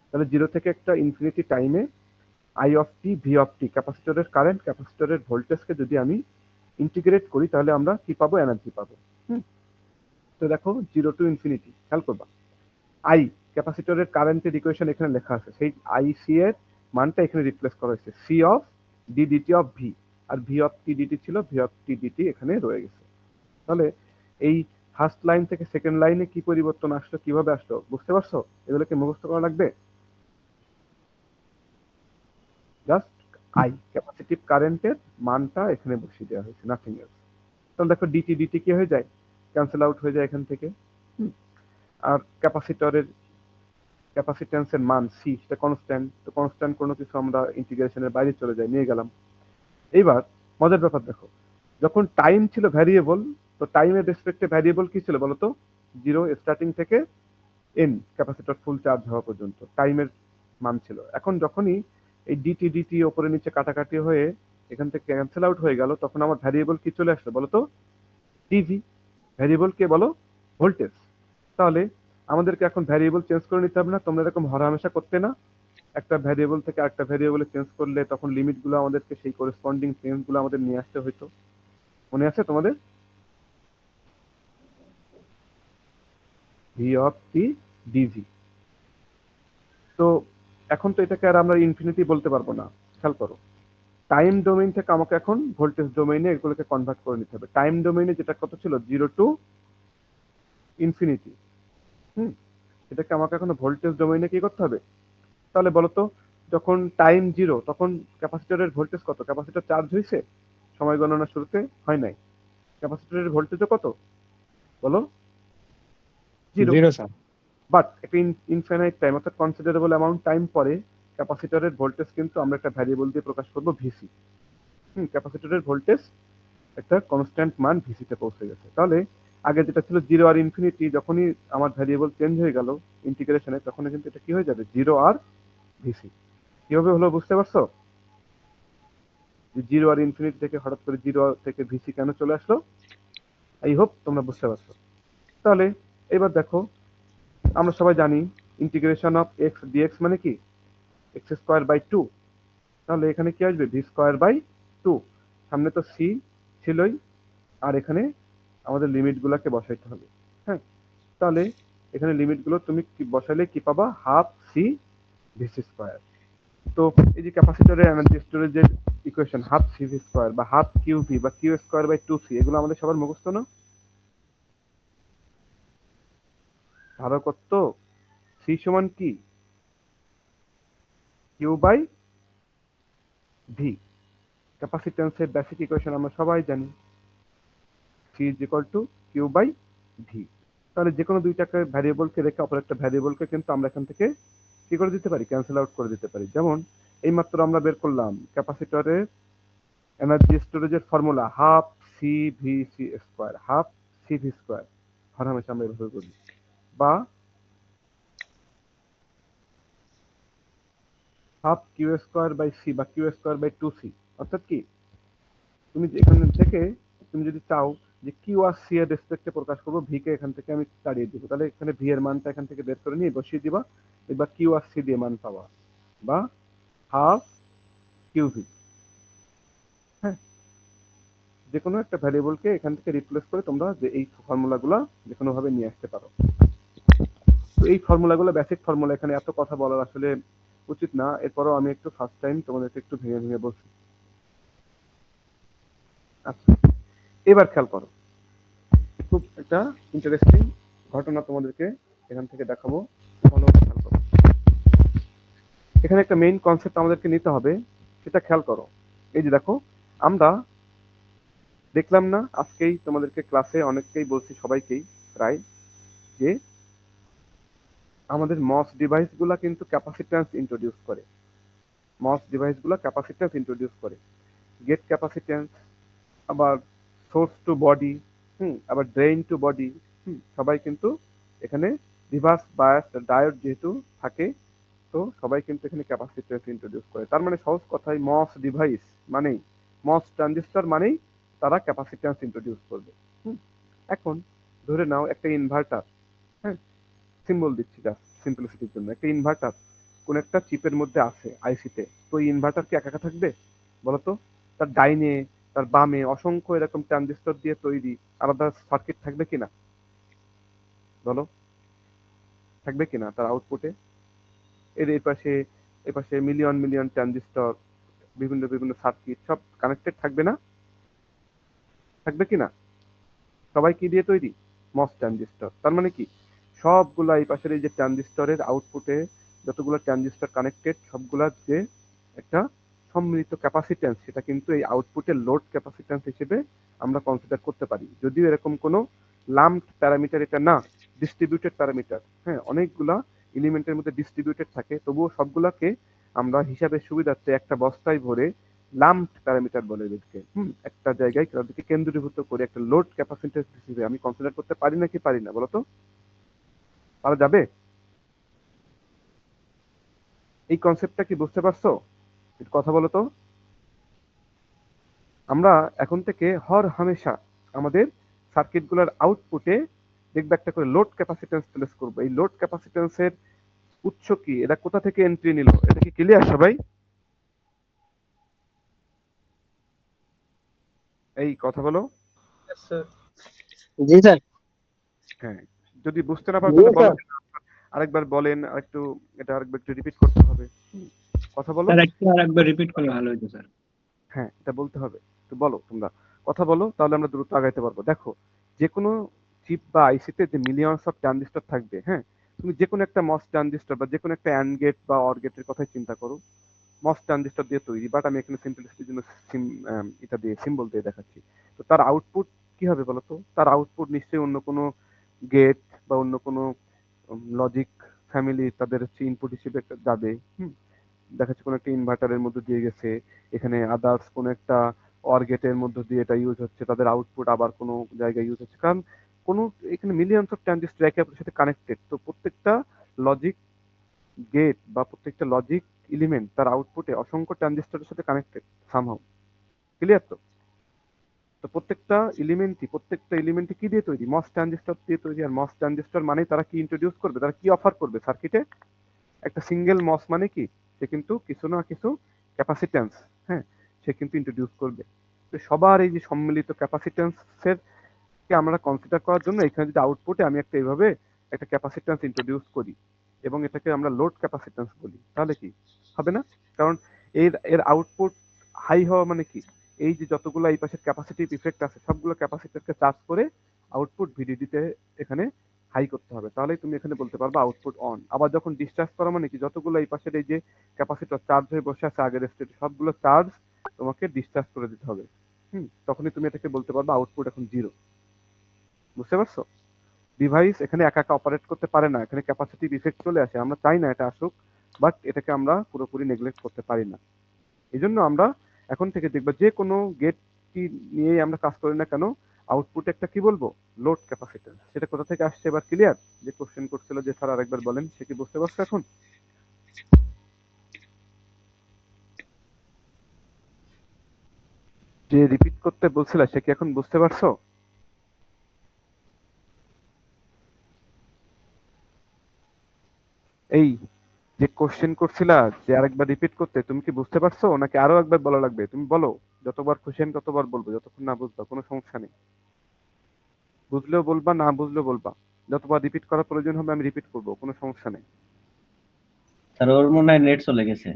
তাহলে জিরো থেকে একটা ইনফিনিটি টাইমে I of T V of T, ক্যাপাসিটরের কারেন্ট ক্যাপাসিটরের ভোল্টেজকে যদি আমি ইন্টিগ্রেট করি, তাহলে আমরা কি পাবো, এনার্জি পাবো। হুম, তো দেখো জিরো টু ইনফিনিটি, খেয়াল করবা আই, ক্যাপাসিটরের কারেন্টের ইকুয়েশন এখানে লেখা আছে, সেই আই সি এর মানটা এখানে রিপ্লেস করা হয়েছে C of D DT of V, আর ভি অফ টি ডিটি ছিল ভি অফ টি ডিটি, এখানে রয়ে গেছে। তাহলে এই ফার্স্ট লাইন থেকে সেকেন্ড লাইনে কি পরিবর্তন আসলো, কিভাবে আসলো, বুঝতে পারছো? এগুলোকে মুখস্থ করা লাগবে। জাস্ট আই, ক্যাপাসিটিভ কারেন্টের মানটা এখানে বসিয়ে দেওয়া হয়েছে, নাথিং এলস। তাহলে দেখো ডিটি ডিটি কি হয়ে যায়, ক্যান্সেল আউট হয়ে যায় এখান থেকে। হুম, আর ক্যাপাসিট্যান্সের মান সি, সেটা কনস্ট্যান্ট, তো কনস্ট্যান্ট কোনো কিছু আমরা ইন্টিগ্রেশনের বাইরে চলে যাই, নিয়ে গেলাম। এইবার মজার ব্যাপার দেখো, যখন টাইম ছিল ভ্যারিয়েবল, তো টাইমের রেসপেক্টে ভ্যারিয়েবল কি ছিল বলতো, জিরো স্টার্টিং থেকে এন, ক্যাপাসিটর ফুল চার্জ হওয়া পর্যন্ত টাইমের মান ছিল। এখন যখনই এই ডিটি ডিটি ওপরে নিচে কাটাকাটি হয়ে এখান থেকে ক্যান্সেল আউট হয়ে গেল, তখন আমার ভ্যারিয়েবল কি চলে আসলো বলতো, ডিভি। ভ্যারিয়েবল কে বলো, ভোল্টেজ। তাহলে আমাদেরকে এখন ভ্যারিয়েবল চেঞ্জ করে নিতে হবে না, তোমরা এরকম হরহামেশা করতে না, একটা ভ্যারিয়েবল থেকে আরেকটা ভ্যারিয়েবলে চেঞ্জ করলে তখন লিমিট গুলো আমাদেরকে সেই করেসপন্ডিং চেঞ্জ গুলো আমাদের নিয়ে আসতে হইতো, মনে আছে তোমাদের, ভি অফ টি ডিভি। তো এখন তো এটাকে আর আমরা ইনফিনিটি বলতে পারবো না, খেয়াল করো, টাইম ডোমেইন থেকে আমাকে এখন ভোল্টেজ ডোমেইনে এগুলোকে কনভার্ট করে নিতে হবে। টাইম ডোমেইনে যেটা কত ছিল, জিরো টু ইনফিনিটি, হুম, এটাকে আমাকে এখন ভোল্টেজ ডোমেইনে কি করতে হবে। তাহলে বলতো, যখন টাইম জিরো তখন ক্যাপাসিটরের ভোল্টেজ কত, ক্যাপাসিটর চার্জ হয়েছে, সময় গণনা শুরুতে হয় নাই, ক্যাপাসিটরের ভোল্টেজও কত বলো, জিরো। Zero sir. বাট একটা ইনফাইনাইট টাইম অর্থাৎ কনসিডারেবল অ্যামাউন্ট টাইম পরে ক্যাপাসিটরের ভোল্টেজ কিন্তু আমরা একটা ভ্যারিয়েবল দিয়ে প্রকাশ করবো, ভিসি। ক্যাপাসিটরের ভোল্টেজ একটা কনস্ট্যান্ট মান ভিসিতে পৌঁছে গেছে। তাহলে আগে যেটা ছিল জিরো আর ইনফিনিটি, যখনই আমার ভ্যারিয়েবল চেঞ্জ হয়ে গেল ইন্টিগ্রেশনে, তখন কিন্তু এটা কি হয়ে যাবে, জিরো আর ভিসি। কিভাবে হলো বুঝতে পারছো, যে জিরো আর ইনফিনিটি থেকে হঠাৎ করে জিরো থেকে ভিসি কেন চলে আসলো, আই হোপ তোমরা বুঝতে পারছো। তাহলে এবার দেখো, আমরা সবাই জানি ইন্টিগ্রেশন অফ এক্স ডিএক্স মানে কি, এক্স স্কোয়ার বাই টু। তাহলে এখানে কি আসবে, ভি স্কোয়ার বাই টু, সামনে তো সি ছিলই, আর এখানে আমাদের লিমিটগুলোকে বসাইতে হবে। হ্যাঁ, তাহলে এখানে লিমিটগুলো তুমি কি বসাইলে কি পাবা, হাফ সি ভিসি স্কোয়ার। তো এই যে ক্যাপাসিটরের এনার্জি স্টোরেজের equation half C V square বা হাফ কিউ ভি বা Q square by two C, এগুলো আমাদের সবার মুখস্থ না? ধারক কত, সি সমান কি, কিউ বাই ভি। ক্যাপাসিট্যান্সের বেসিক ইকুয়েশন আমরা সবাই জানি, C is equal to Q by V. তাহলে যে কোনো দুইটাকে ভ্যারিয়েবলকে রেখে অপর একটা ভ্যারিয়েবলকে কিন্তু আমরা এখান থেকে কি করে দিতে পারি, ক্যান্সেল আউট করে দিতে পারি। যেমন এইমাত্র আমরা বের করলাম ক্যাপাসিটরের এনার্জি স্টোরেজের formula half C V C square, half C V square হরহামেশা আমরা এভাবে করি, বা half Q square by C বা Q square by two C. অর্থাৎ কি, তুমি এখান থেকে তুমি যদি চাও যে কিউ আর সি এর রেসপেক্টে প্রকাশ করবো, ভি কে এখান থেকে আমি তাড়িয়ে দিব, তাহলে এখানে ভি এর মানটা এখান থেকে বের করে নিয়ে বসিয়ে দিবা, এবার কিউ আর সি দিয়ে মান পাওয়া, বা হাফ কিউ ভি। হ্যাঁ, যে কোনো একটা ভ্যারিয়েবলকে এখান থেকে রিপ্লেস করে তোমরা যে এই ফর্মুলাগুলো যে কোনো ভাবে নিয়ে আসতে পারো। তো এই ফর্মুলাগুলো বেসিক ফর্মুলা, এখানে এত কথা বলার আসলে উচিত না, এরপরও আমি একটু ফার্স্ট টাইম তোমাদেরকে একটু ভেঙে ভেঙে বলছি। আচ্ছা, এবার খেয়াল করো, খুব একটা ইন্টারেস্টিং ঘটনা তোমাদেরকে এখান থেকে দেখাবো, ভালো করে খেয়াল করো। এখানে একটা মেইন কনসেপ্ট আমাদেরকে নিতে হবে, সেটা খেয়াল করো। এই যে দেখো, আমরা দেখলাম না আজকেই তোমাদেরকে ক্লাসে অনেককেই বলছি, সবাইকেই প্রায়, যে আমাদের মস ডিভাইস গুলা কিন্তু ক্যাপাসিট্যান্স ইন্ট্রোডিউস করে, মস ডিভাইস গুলা ক্যাপাসিট্যান্স ইন্ট্রোডিউস করে, গেট ক্যাপাসিট্যান্স, আবার সোর্স টু বডি, আবার ড্রেইন টু বডি, সবাই কিন্তু এখানে রিভার্স বায়াস ডায়োড যেহেতু থাকে, তো সবাই কিন্তু এখানে ক্যাপাসিট্যান্স ইন্ট্রোডিউস করে। তার মানে সহজ কথায় মস ডিভাইস মানেই, মস ট্রানজিস্টর মানেই তারা ক্যাপাসিট্যান্স ইন্ট্রোডিউস করবে। হুম, এখন ধরে নাও একটা ইনভার্টার, হ্যাঁ, সিম্বল দিচ্ছি জাস্ট সিম্পলিসিটির জন্য, একটা ইনভার্টার কোন একটা চিপের মধ্যে আছে আইসিতে, তো এই ইনভার্টার কি একা একা থাকবে বলতো? তার ডাইনে, তার বামে অসংখ্য এরকম ট্রানজিস্টর দিয়ে তৈরি আলাদা সার্কিট থাকবে কিনা বলো, থাকবে কিনা তার আউটপুটে? এর এপাশে মিলিয়ন মিলিয়ন ট্রানজিস্টর, বিভিন্ন বিভিন্ন সার্কিট সব কানেক্টেড থাকবে না, থাকবে কিনা? সবাই কি দিয়ে তৈরি, মস ট্রানজিস্টর। তার মানে কি, সবগুলা এই পাশের এই যে ট্রানজিস্টরের আউটপুটে যতগুলো ট্রানজিস্টর কানেক্টেড, সবগুলা যে একটা সম্মিলিত ক্যাপাসিট্যান্স, সেটা কিন্তু এই আউটপুটের লোড ক্যাপাসিট্যান্স হিসেবে আমরা কনসিডার করতে পারি। যদিও এরকম কোনো লাম্পড প্যারামিটার এটা না, ডিস্ট্রিবিউটেড প্যারামিটার। হ্যাঁ, অনেকগুলা এলিমেন্টের মধ্যে ডিস্ট্রিবিউটেড থাকে, তবুও সবগুলাকে আমরা হিসাবের সুবিধার্থে একটা বস্তায় ভরে লাম্পড প্যারামিটার বলে এদেরকে। একটা জায়গায় তাদেরকে কেন্দ্রীভূত করে একটা লোড ক্যাপাসিট্যান্স হিসেবে আমি কনসিডার করতে পারি নাকি পারি না বলতো? পারা যাবে? এই কনসেপ্টটা কি বুঝতে পারছো? একটু কথা বলো তো। আমরা এখন থেকে হর হামেশা আমাদের সার্কিটগুলোর আউটপুটে দেখবে একটা করে লোড ক্যাপাসিট্যান্স প্লেস করবো। এই লোড ক্যাপাসিট্যান্সের উৎস কি, এটা কোথা থেকে এন্ট্রি নিল, এটা কি ক্লিয়ার সবাই? এই কথা বলো। জি স্যার। হ্যাঁ, যদি বুঝতে না পারো জি তাহলে বলো, স্যার। আরেকবার বলেন, আরেকটু এটা আরেকবার একটু রিপিট করতে হবে। কথা বলো। স্যার একটু আরেকবার রিপিট করলে ভালো হতো স্যার। হ্যাঁ, এটা বলতে হবে। তো বলো তোমরা, কথা বলো, তাহলে আমরা দ্রুত আগাইতে পারবো। দেখো, যে কোনো চিপ বা আইসিতে যে মিলিয়নস অফ ট্রানজিস্টর থাকবে, হ্যাঁ, তুমি যে কোনো একটা মস ট্রানজিস্টর বা যে কোনো একটা অ্যান্ড গেট বা অর গেটের কথাই চিন্তা করো, মস ট্রানজিস্টর দিয়ে তৈরি, বাট আমি এখানে সিম্পলিসিটির জন্য এটা দিয়ে সিম্বল দিয়ে দেখাচ্ছি। তো তার আউটপুট কি হবে বলতো? তার আউটপুট নিশ্চয়ই অন্য কোনো গেট বা অন্য কোনো লজিক ফ্যামিলি তাদের হচ্ছে ইনপুট হিসেবে একটা যাবে। দেখা যাচ্ছে কোনো একটা ইনভার্টারের মধ্যে দিয়ে গেছে, এখানে আদার্স কোনো একটা অর গেটের মধ্যে দিয়ে এটা ইউজ হচ্ছে, তাদের আউটপুট আবার কোনো জায়গায় ইউজ হচ্ছে, কারণ কোনো এখানে মিলিয়নস অফ ট্রানজিস্টর একে অপরের সাথে কানেক্টেড, তো প্রত্যেকটা লজিক গেট বা প্রত্যেকটা লজিক এলিমেন্ট তার আউটপুটে অসংখ্য ট্রানজিস্টরের সাথে কানেক্টেড সামহাউ। ক্লিয়ার তো? তো প্রত্যেকটা এলিমেন্টই কি দিয়ে তৈরি, মস ট্রানজিস্টর দিয়ে তৈরি। আর মস ট্রানজিস্টর মানে তারা কি ইন্ট্রোডিউস করবে, তারা কি অফার করবে সার্কিটে? একটা সিঙ্গেল মস মানে কি, সে কিন্তু কিছু না কিছু ক্যাপাসিট্যান্স, হ্যাঁ, সে কিন্তু ইন্ট্রোডিউস করবে। তো সবার এই যে সম্মিলিত ক্যাপাসিট্যান্সের কে আমরা কনসিডার করার জন্য এখানে যদি আউটপুটে আমি একটা এইভাবে একটা ক্যাপাসিট্যান্স ইন্ট্রোডিউস করি এবং এটাকে আমরা লোড ক্যাপাসিট্যান্স বলি, তাহলে কি হবে না? কারণ এর এর আউটপুট হাই হওয়া মানে কি, এই যে যতগুলো এই পাশের ক্যাপাসিটিভ ইফেক্ট আছে সবগুলো ক্যাপাসিটরকে চার্জ করে আউটপুট ভিডিডিতে এখানে হাই করতে হবে, তাহলেই তুমি এখানে বলতে পারবে আউটপুট অন। আবার যখন ডিসচার্জ করা মানে কি, যতগুলো এই পাশের এই যে ক্যাপাসিটর চার্জ হয়ে বসে আছে আগের স্টেটে সবগুলো চার্জ তোমাকে ডিসচার্জ করে দিতে হবে। তখনই তুমি এটাকে বলতে পারবে আউটপুট এখন 0। বুঝতে পারছো? ডিভাইস এখানে একা একা অপারেট করতে পারে না, এখানে ক্যাপাসিটিভ ইফেক্ট চলে আসে, আমরা চাই না এটা আসুক, বাট এটাকে আমরা পুরোপুরি নেগলেক্ট করতে পারি না। এই জন্য আমরা এখন থেকে দেখবো যে কোনো গেট কি নিয়েই আমরা কাজ করি না কেন, আউটপুট একটা কি বলবো, লোড ক্যাপাসিট্যান্স। সেটা কোথা থেকে আসছে এবার ক্লিয়ার? যে কোশ্চেন করছিল যে স্যার আরেকবার বলেন, সে কি বুঝতে পারছো এখন? যে রিপিট করতে বলছিল সে কি এখন বুঝতে পারছো? এই যে কোশ্চেন করছিলা যে আরেকবার রিপিট করতে, তুমি কি বুঝতে পারছো নাকি আরো একবার বলা লাগবে? তুমি বলো, যতবার কোশ্চেন ততবার বলবো, যতক্ষণ না বুঝবা কোনো সমস্যা নেই। বুঝলেও বলবা, না বুঝলেও বলবা, যতবার রিপিট করার প্রয়োজন হবে আমি রিপিট করবো, কোনো সমস্যা নেই। স্যার ওর মনে হয় নেট চলে গেছে।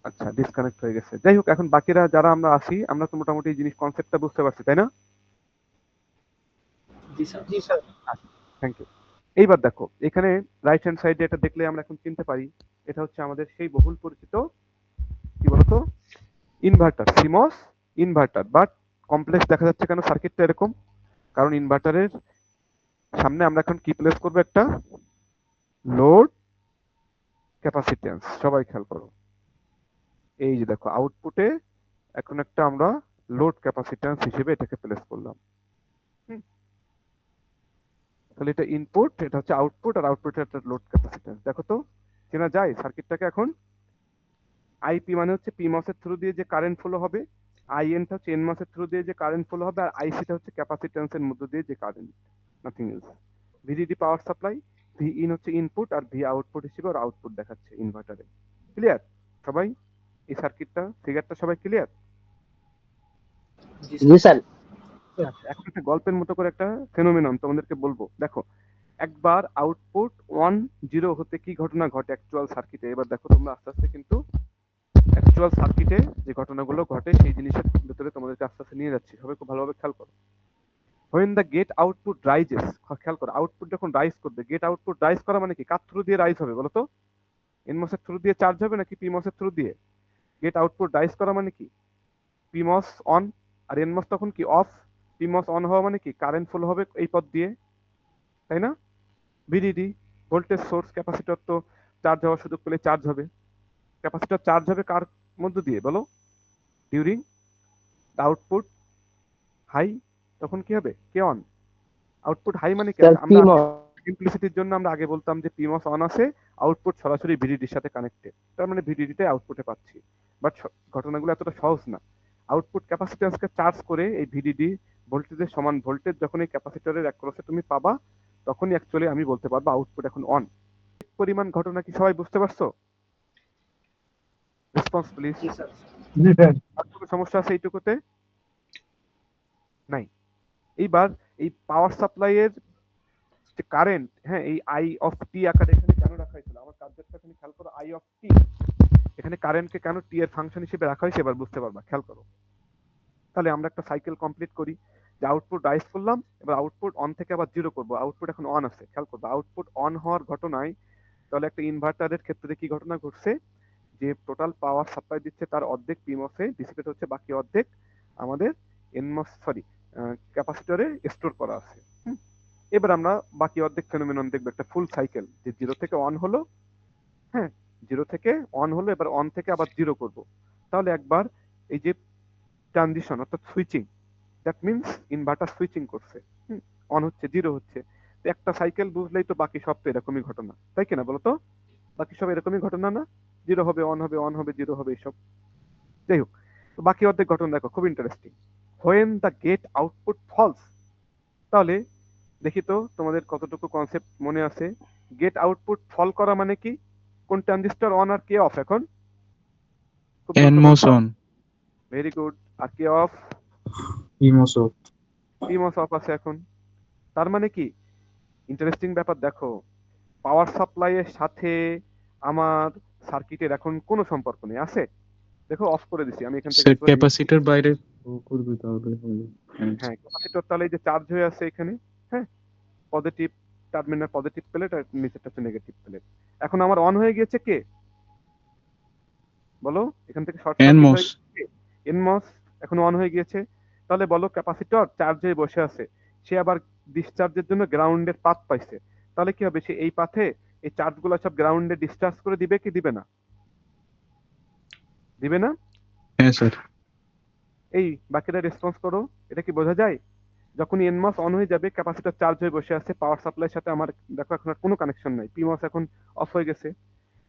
আচ্ছা, ডিসকানেক্ট হয়ে গেছে। যাই হোক, এখন বাকিরা যারা আমরা আছি আমরা তো মোটামুটি এই জিনিস কনসেপ্টটা বুঝতে পারছি, তাই না? জি স্যার। Thank you. এইবার দেখো এখানে রাইট হ্যান্ড সাইডে এটা দেখলে আমরা এখন চিনতে পারি এটা হচ্ছে আমাদের সেই বহুল পরিচিত কি বলতো inverter, seems inverter. But complex দেখা যাচ্ছে কেন সার্কিটটা এরকম? কারণ ইনভার্টারের সামনে আমরা এখন কি প্লেস করবো, একটা লোড ক্যাপাসিট্যান্স। সবাই খেয়াল করো, এই যে দেখো আউটপুটে এখন একটা আমরা লোড ক্যাপাসিট্যান্স হিসেবে এটাকে প্লেস করলাম। তাহলে এটা ইনপুট, এটা হচ্ছে আউটপুট, আর আউটপুটের একটা লোড ক্যাপাসিট্যান্স। দেখো তো চেনা যায় সার্কিটটাকে এখন? আইপি মানে হচ্ছে পিমস এর থ্রু দিয়ে যে কারেন্ট ফ্লো হবে, আইএনটা হচ্ছে এনমস এর থ্রু দিয়ে যে কারেন্ট ফ্লো হবে, আর আইসিটা হচ্ছে ক্যাপাসিট্যান্সের মধ্য দিয়ে যে current, nothing else. VDD power supply, V in হচ্ছে ইনপুট আর ভি আউটপুট হিসেবে ওর আউটপুট দেখাচ্ছে ইনভার্টারে। ক্লিয়ার সবাই? এই সার্কিটটা ফিগারটা সবাই ক্লিয়ার? জি স্যার। এখন একটা গল্পের মতো করে একটা ফেনোমেনন তোমাদেরকে বলবো। দেখো একবার আউটপুট 1 0 হতে কি ঘটনা ঘটে অ্যাকচুয়াল সার্কিটে, এবার দেখো তোমরা আস্তে আস্তে কিন্তু অ্যাকচুয়াল সার্কিটে যে ঘটনাগুলো ঘটে সেই জিনিসের ভিতরে তোমাদেরকে আস্তে আস্তে নিয়ে যাচ্ছি। সবাই খুব ভালোভাবে খেয়াল করো। When the gate output rises, খেয়াল করো আউটপুট যখন রাইজ করবে, গেট আউটপুট রাইজ করা মানে কি, কার থ্রু দিয়ে রাইজ হবে বলো তো? এনমস এর থ্রু দিয়ে চার্জ হবে নাকি পিমস এর থ্রু দিয়ে? গেট আউটপুট রাইজ করা মানে কি, পিমস অন আর এনমস তখন কি অফ। পিমস অন হওয়া মানে কি, কারেন্ট ফ্লো হবে এই পথ দিয়ে, তাই না? ভিডিডি ভোল্টেজ সোর্স, ক্যাপাসিটর তো চার্জ হওয়ার সুযোগ পেলে চার্জ হবে। ক্যাপাসিটর চার্জ হবে কার মধ্য দিয়ে বলো? ডিউরিং দ্য আউটপুট হাই, তখন কি হবে, কে অন। আউটপুট হাই মানে কি, স্যার আমরা পিমস। সিম্পলিসিটির জন্য আমরা আগে বলতাম যে পিমস অন আছে, আউটপুট সরাসরি ভিডিডির সাথে কানেক্টেড, তার মানে ভিডিডিতে আউটপুটে পাচ্ছি। বাট ঘটনাগুলো এতটা সহজ না। আউটপুট ক্যাপাসিট্যান্সকে চার্জ করে এই ভিডিডি ভোল্টেজের সমান ভোল্টেজ যখন এই ক্যাপাসিটরের অ্যাক্রসে তুমি পাবা, তখনই অ্যাকচুয়ালি আমি বলতে পারবো আউটপুট এখন অন। পরিমাণ ঘটনা কি সবাই বুঝতে পারছো? Response please. জি স্যার। আর কোনো সমস্যা আছে এইটুকুতে? নাই। এইবার এই পাওয়ার সাপ্লাই এর যে কারেন্ট, হ্যাঁ, এই আই অফ টি আকারে এখানে কেন রাখা হয়েছিল, আমার কাজটা এখানে খেয়াল করো, আই অফ টি এখানে কারেন্টকে কেন টি এর ফাংশন হিসেবে রাখা হয়েছে এবার বুঝতে পারবা, খেয়াল করো। তাহলে আমরা একটা সাইকেল কমপ্লিট করি, যে আউটপুট রাইজ করলাম, এবার আউটপুট অন থেকে আবার 0 করবো, আউটপুট এখন অন আছে। খেয়াল করবো আউটপুট অন হওয়ার ঘটনায় তাহলে একটা ইনভার্টারের ক্ষেত্রে কি ঘটনা ঘটছে, যে টোটাল পাওয়ার সাপ্লাই দিচ্ছে তার অর্ধেক পিমসে ডিসিপেট হচ্ছে, বাকি অর্ধেক আমাদের এনমস সরি ক্যাপাসিটরে স্টোর করা আছে। এবার আমরা বাকি অর্ধেক ফেনোমেনন দেখবো, একটা ফুল সাইকেল, যে 0 থেকে অন হলো, হ্যাঁ 0 থেকে অন হলো, এবার অন থেকে আবার 0 করব। তাহলে একবার এই যে ট্রানজিশন অর্থাৎ switching, that means inverter switching করছে, অন হচ্ছে 0 হচ্ছে। তো একটা সাইকেল বুঝলেই তো বাকি সব তো এরকমই ঘটনা, তাই কিনা বলো তো? বাকি সব এরকমই ঘটনা না, 0 হবে অন হবে, অন হবে 0 হবে, এইসব। যাই হোক, তো বাকি অর্ধেক ঘটনা দেখো, খুব interesting. When the gate output falls, তাহলে দেখি তো তোমাদের কতটুকু কনসেপ্ট মনে আছে। গেট আউটপুট ফল করা মানে কি, কোন ট্রানজিস্টর অন আর কে অফ এখন? খুব দ্রুত বলতে এনমোশন হবে। Very good. আর কি off? PMOS off. PMOS off আছে এখন। তার মানে কি, ইন্টারেস্টিং ব্যাপার দেখো, পাওয়ার সাপ্লাইয়ের সাথে আমার সার্কিটের এখন কোনো সম্পর্ক নেই, আছে? দেখো অফ করে দিছি আমি এখান থেকে স্যার একবার ক্যাপাসিটর বাইরে ও করবে তাহলে হবে। হ্যাঁ, ক্যাপাসিটর তাহলে এই যে চার্জ হয়ে আছে এখানে, হ্যাঁ, পজিটিভ টার্মিনাল পজিটিভ প্লেট আর নিচেরটা হচ্ছে নেগেটিভ প্লেট। এখন আমার অন হয়ে গিয়েছে কে, বলো? এখান থেকে শর্ট সার্কিট NMOS। হয়ে গেছে এনমস, এখন অন হয়ে গিয়েছে। তাহলে বলো ক্যাপাসিটর চার্জ হয়ে বসে আছে, সে আবার ডিসচার্জের জন্য গ্রাউন্ডের পাথ পাইছে। তাহলে কি হবে, সে এই পাথে এই চার্জ গুলো সব গ্রাউন্ডে ডিসচার্জ করে দিবে কি দিবে না? দিবে না? হ্যাঁ স্যার। এই বাকিটা রেসপন্স করো। এটা কি বোঝা যায়? যখন এনমস অন হয়ে যাবে, ক্যাপাসিটর চার্জ হয়ে বসে আছে, পাওয়ার সাপ্লাইয়ের সাথে আমার দেখো এখন আর কোনো কানেকশন নাই, পিমস এখন অফ হয়ে গেছে।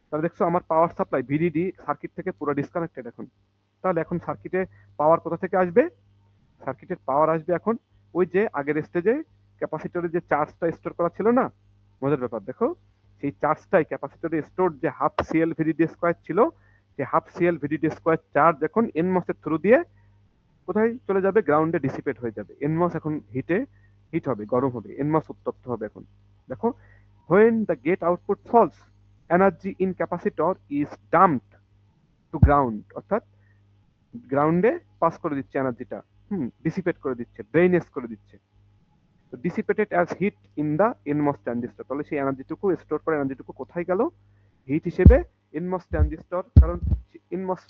তাহলে দেখছো আমার পাওয়ার সাপ্লাই ভিডিডি সার্কিট থেকে পুরো ডিসকানেক্টেড এখন। তাহলে এখন সার্কিটে পাওয়ার কোথা থেকে আসবে? সার্কিটের পাওয়ার আসবে এখন ওই যে আগের স্টেজে ক্যাপাসিটরের যে চার্জটা স্টোর করা ছিল না, মজার ব্যাপার দেখো, সেই চার্জটাই ক্যাপাসিটরে স্টোর যে হাফ সিএল ভিডিডি স্কোয়ার ছিল, সেই half CL VDD square charge এখন এনমসের থ্রু দিয়ে কোথায় চলে যাবে? গ্রাউন্ডে ডিসিপেট হয়ে যাবে। এনমস এখন হিট হবে, গরম হবে, এনমস উত্তপ্ত হবে এখন। দেখো, when the gate output falls, energy in capacitor is dumped to ground, অর্থাৎ গ্রাউন্ডে পাস করে দিচ্ছে এনার্জিটা, ডিসিপেট করে দিচ্ছে, ড্রেনেজ করে দিচ্ছে। তো dissipated as heat in the NMOS transistor, তাহলে সেই এনার্জিটুকু স্টোর করা এনার্জিটুকু কোথায় গেল? হিট হিসেবে এনমস ট্রানজিস্টর, কারণ এনমস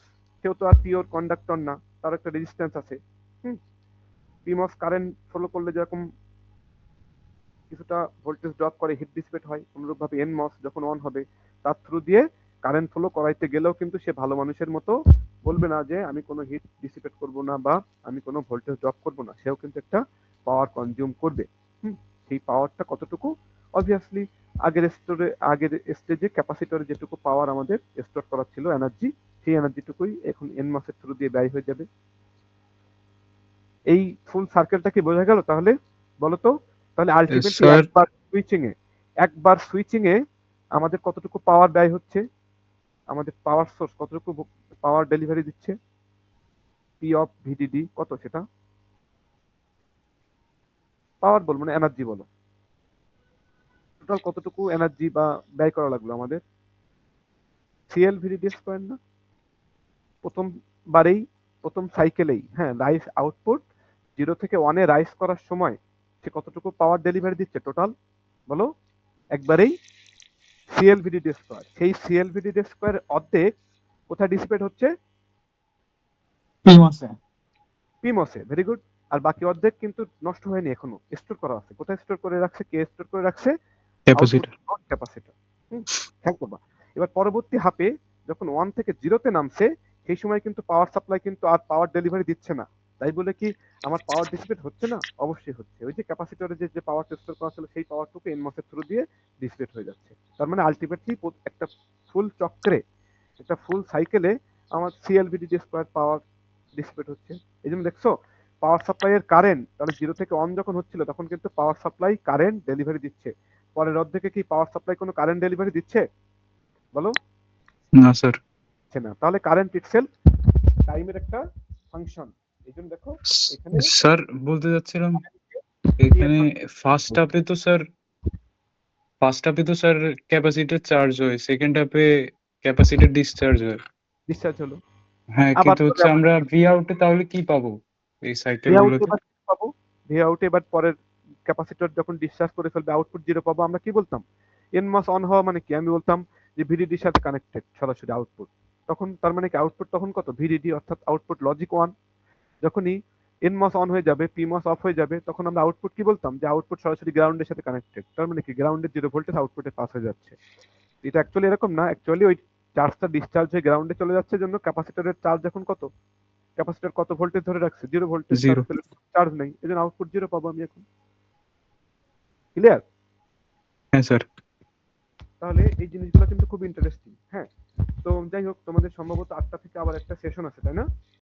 কেউ তো আর পিওর কন্ডাক্টর না, তার একটা রেজিস্ট্যান্স আছে। হুম পিমস কারেন্ট ফলো করলে যেরকম কিছুটা ভোল্টেজ ড্রপ করে হিট ডিসিপেট হয়, অনুরূপভাবে এনমস যখন অন হবে তার থ্রু দিয়ে কারেন্ট ফলো করাইতে গেলেও কিন্তু সে ভালো মানুষের মতো বলবে না যে আমি কোনো হিট ডিসিপেট করব না বা আমি কোনো ভোল্টেজ ড্রপ করব না, সেও কিন্তু একটা পাওয়ার কনজিউম করবে। সেই পাওয়ারটা কতটুকু? অবভিয়াসলি আগের স্টেজে ক্যাপাসিটরে যেটুকু পাওয়ার আমাদের স্টোর করা ছিল এনার্জি, সেই এনার্জিটুকুই এখন এনমসের থ্রু দিয়ে ব্যয় হয়ে যাবে। এই ফুল সার্কেলটা কি বোঝা গেল তাহলে? বলো তো, তাহলে আলটিমেটলি স্যার একবার সুইচিং এ আমাদের কতটুকু পাওয়ার ব্যয় হচ্ছে, আমাদের পাওয়ার সোর্স কতটুকু পাওয়ার ডেলিভারি দিচ্ছে, পি অফ ভিডিডি কত, সেটা পাওয়ার বলবো না, এনার্জি বলো, টোটাল কতটুকু এনার্জি বা ব্যয় করা লাগলো আমাদের? সিএল ভিডিডি স্কোয়ার না? প্রথমবারেই, প্রথম সাইকেলেই, হ্যাঁ, রাইস আউটপুট 0 থেকে 1 এ রাইস করার সময় সে কতটুকু পাওয়ার ডেলিভারি দিচ্ছে টোটাল, বলো? একবারেই সিএল ভিডিডি স্কোয়ার, সেই সিএল ভিডিডি স্কোয়ার অর্ধেক কোথায় ডিসিপেট হচ্ছে? PMOS এ। পিমসে, ভেরি গুড। আর বাকি অর্ধেক কিন্তু নষ্ট হয়নি, এখনো স্টোর করা আছে। কোথায় স্টোর করে রাখছে, কে স্টোর করে রাখছে? Output capacitor. ক্যাপাসিটর। খেয়াল করবা, এবার পরবর্তী হাফে যখন 1 থেকে 0-তে নামছে, সেই সময় কিন্তু পাওয়ার সাপ্লাই কিন্তু আর পাওয়ার ডেলিভারি দিচ্ছে না। তাই বলে কি আমার পাওয়ার ডিসিপেট হচ্ছে না? অবশ্যই হচ্ছে। ওই যে ক্যাপাসিটরে যে পাওয়ার স্টোর করা ছিল সেই পাওয়ারটুকু এনমসের থ্রু দিয়ে ডিসিপেট হয়ে যাচ্ছে। তার মানে আলটিমেটলি একটা ফুল চক্রে, একটা ফুল সাইকেলে আমার সিএলভিডি স্কোয়ার পাওয়ার ডিসিপেট হচ্ছে। এই জন্য দেখছো পাওয়ার সাপ্লাই এর কারেন্ট, তাহলে 0 থেকে অন যখন হচ্ছিল তখন কিন্তু পাওয়ার সাপ্লাই কারেন্ট ডেলিভারি দিচ্ছে। পরের অর্ধেকে কি পাওয়ার সাপ্লাই কোনো কারেন্ট ডেলিভারি দিচ্ছে, বলো? না স্যার। দিচ্ছে না। তাহলে কারেন্ট ইটসেলফ টাইমের একটা ফাংশন। এই জন্য দেখো এখানে স্যার বলতে যাচ্ছিলাম এখানে ফার্স্ট হাফে তো স্যার ক্যাপাসিটর চার্জ হয়, সেকেন্ড হাফে ক্যাপাসিটর ডিসচার্জ হয়। ডিসচার্জ হলো, হ্যাঁ, আবার কিন্তু হচ্ছে আমরা ভি আউটে তাহলে কি পাবো এই সাইকেল ভি আউট গুলোতে? এবার কি পাবো? ভি আউট এবার পরের ক্যাপাসিটর যখন ডিসচার্জ করে ফেলবে আউটপুট 0 পাবো। আমরা কি বলতাম? এনমাস অন হওয়া মানে কি? আমি বলতাম যে ভিডিডির সাথে কানেক্টেড সরাসরি আউটপুট। তখন তার মানে কি আউটপুট তখন কত? ভিডিডি, অর্থাৎ আউটপুট লজিক 1। যখনই এনমস অন হয়ে যাবে, পিমস অফ হয়ে যাবে, তখন আমরা আউটপুট কি বলতাম? যে আউটপুট সরাসরি গ্রাউন্ডের সাথে কানেক্টেড। তার মানে কি গ্রাউন্ডের 0 ভোল্টেজ আউটপুটে পাস হয়ে যাচ্ছে। এটা অ্যাকচুয়ালি এরকম না, অ্যাকচুয়ালি ওই চার্জটা ডিসচার্জ হয়ে গ্রাউন্ডে চলে যাচ্ছে জন্য ক্যাপাসিটরের চার্জ এখন কত? ক্যাপাসিটর কত ভোল্টেজ ধরে রাখছে? 0 ভোল্টেজ, তার 0। চার্জ নেই, এজন্য আউটপুট 0 পাবো আমি এখন। ক্লিয়ার? হ্যাঁ স্যার। তাহলে এই জিনিসগুলো কিন্তু খুব ইন্টারেস্টিং। হ্যাঁ, তো যাই হোক, তোমাদের সম্ভবত 8টা থেকে আবার একটা সেশন আছে, তাই না?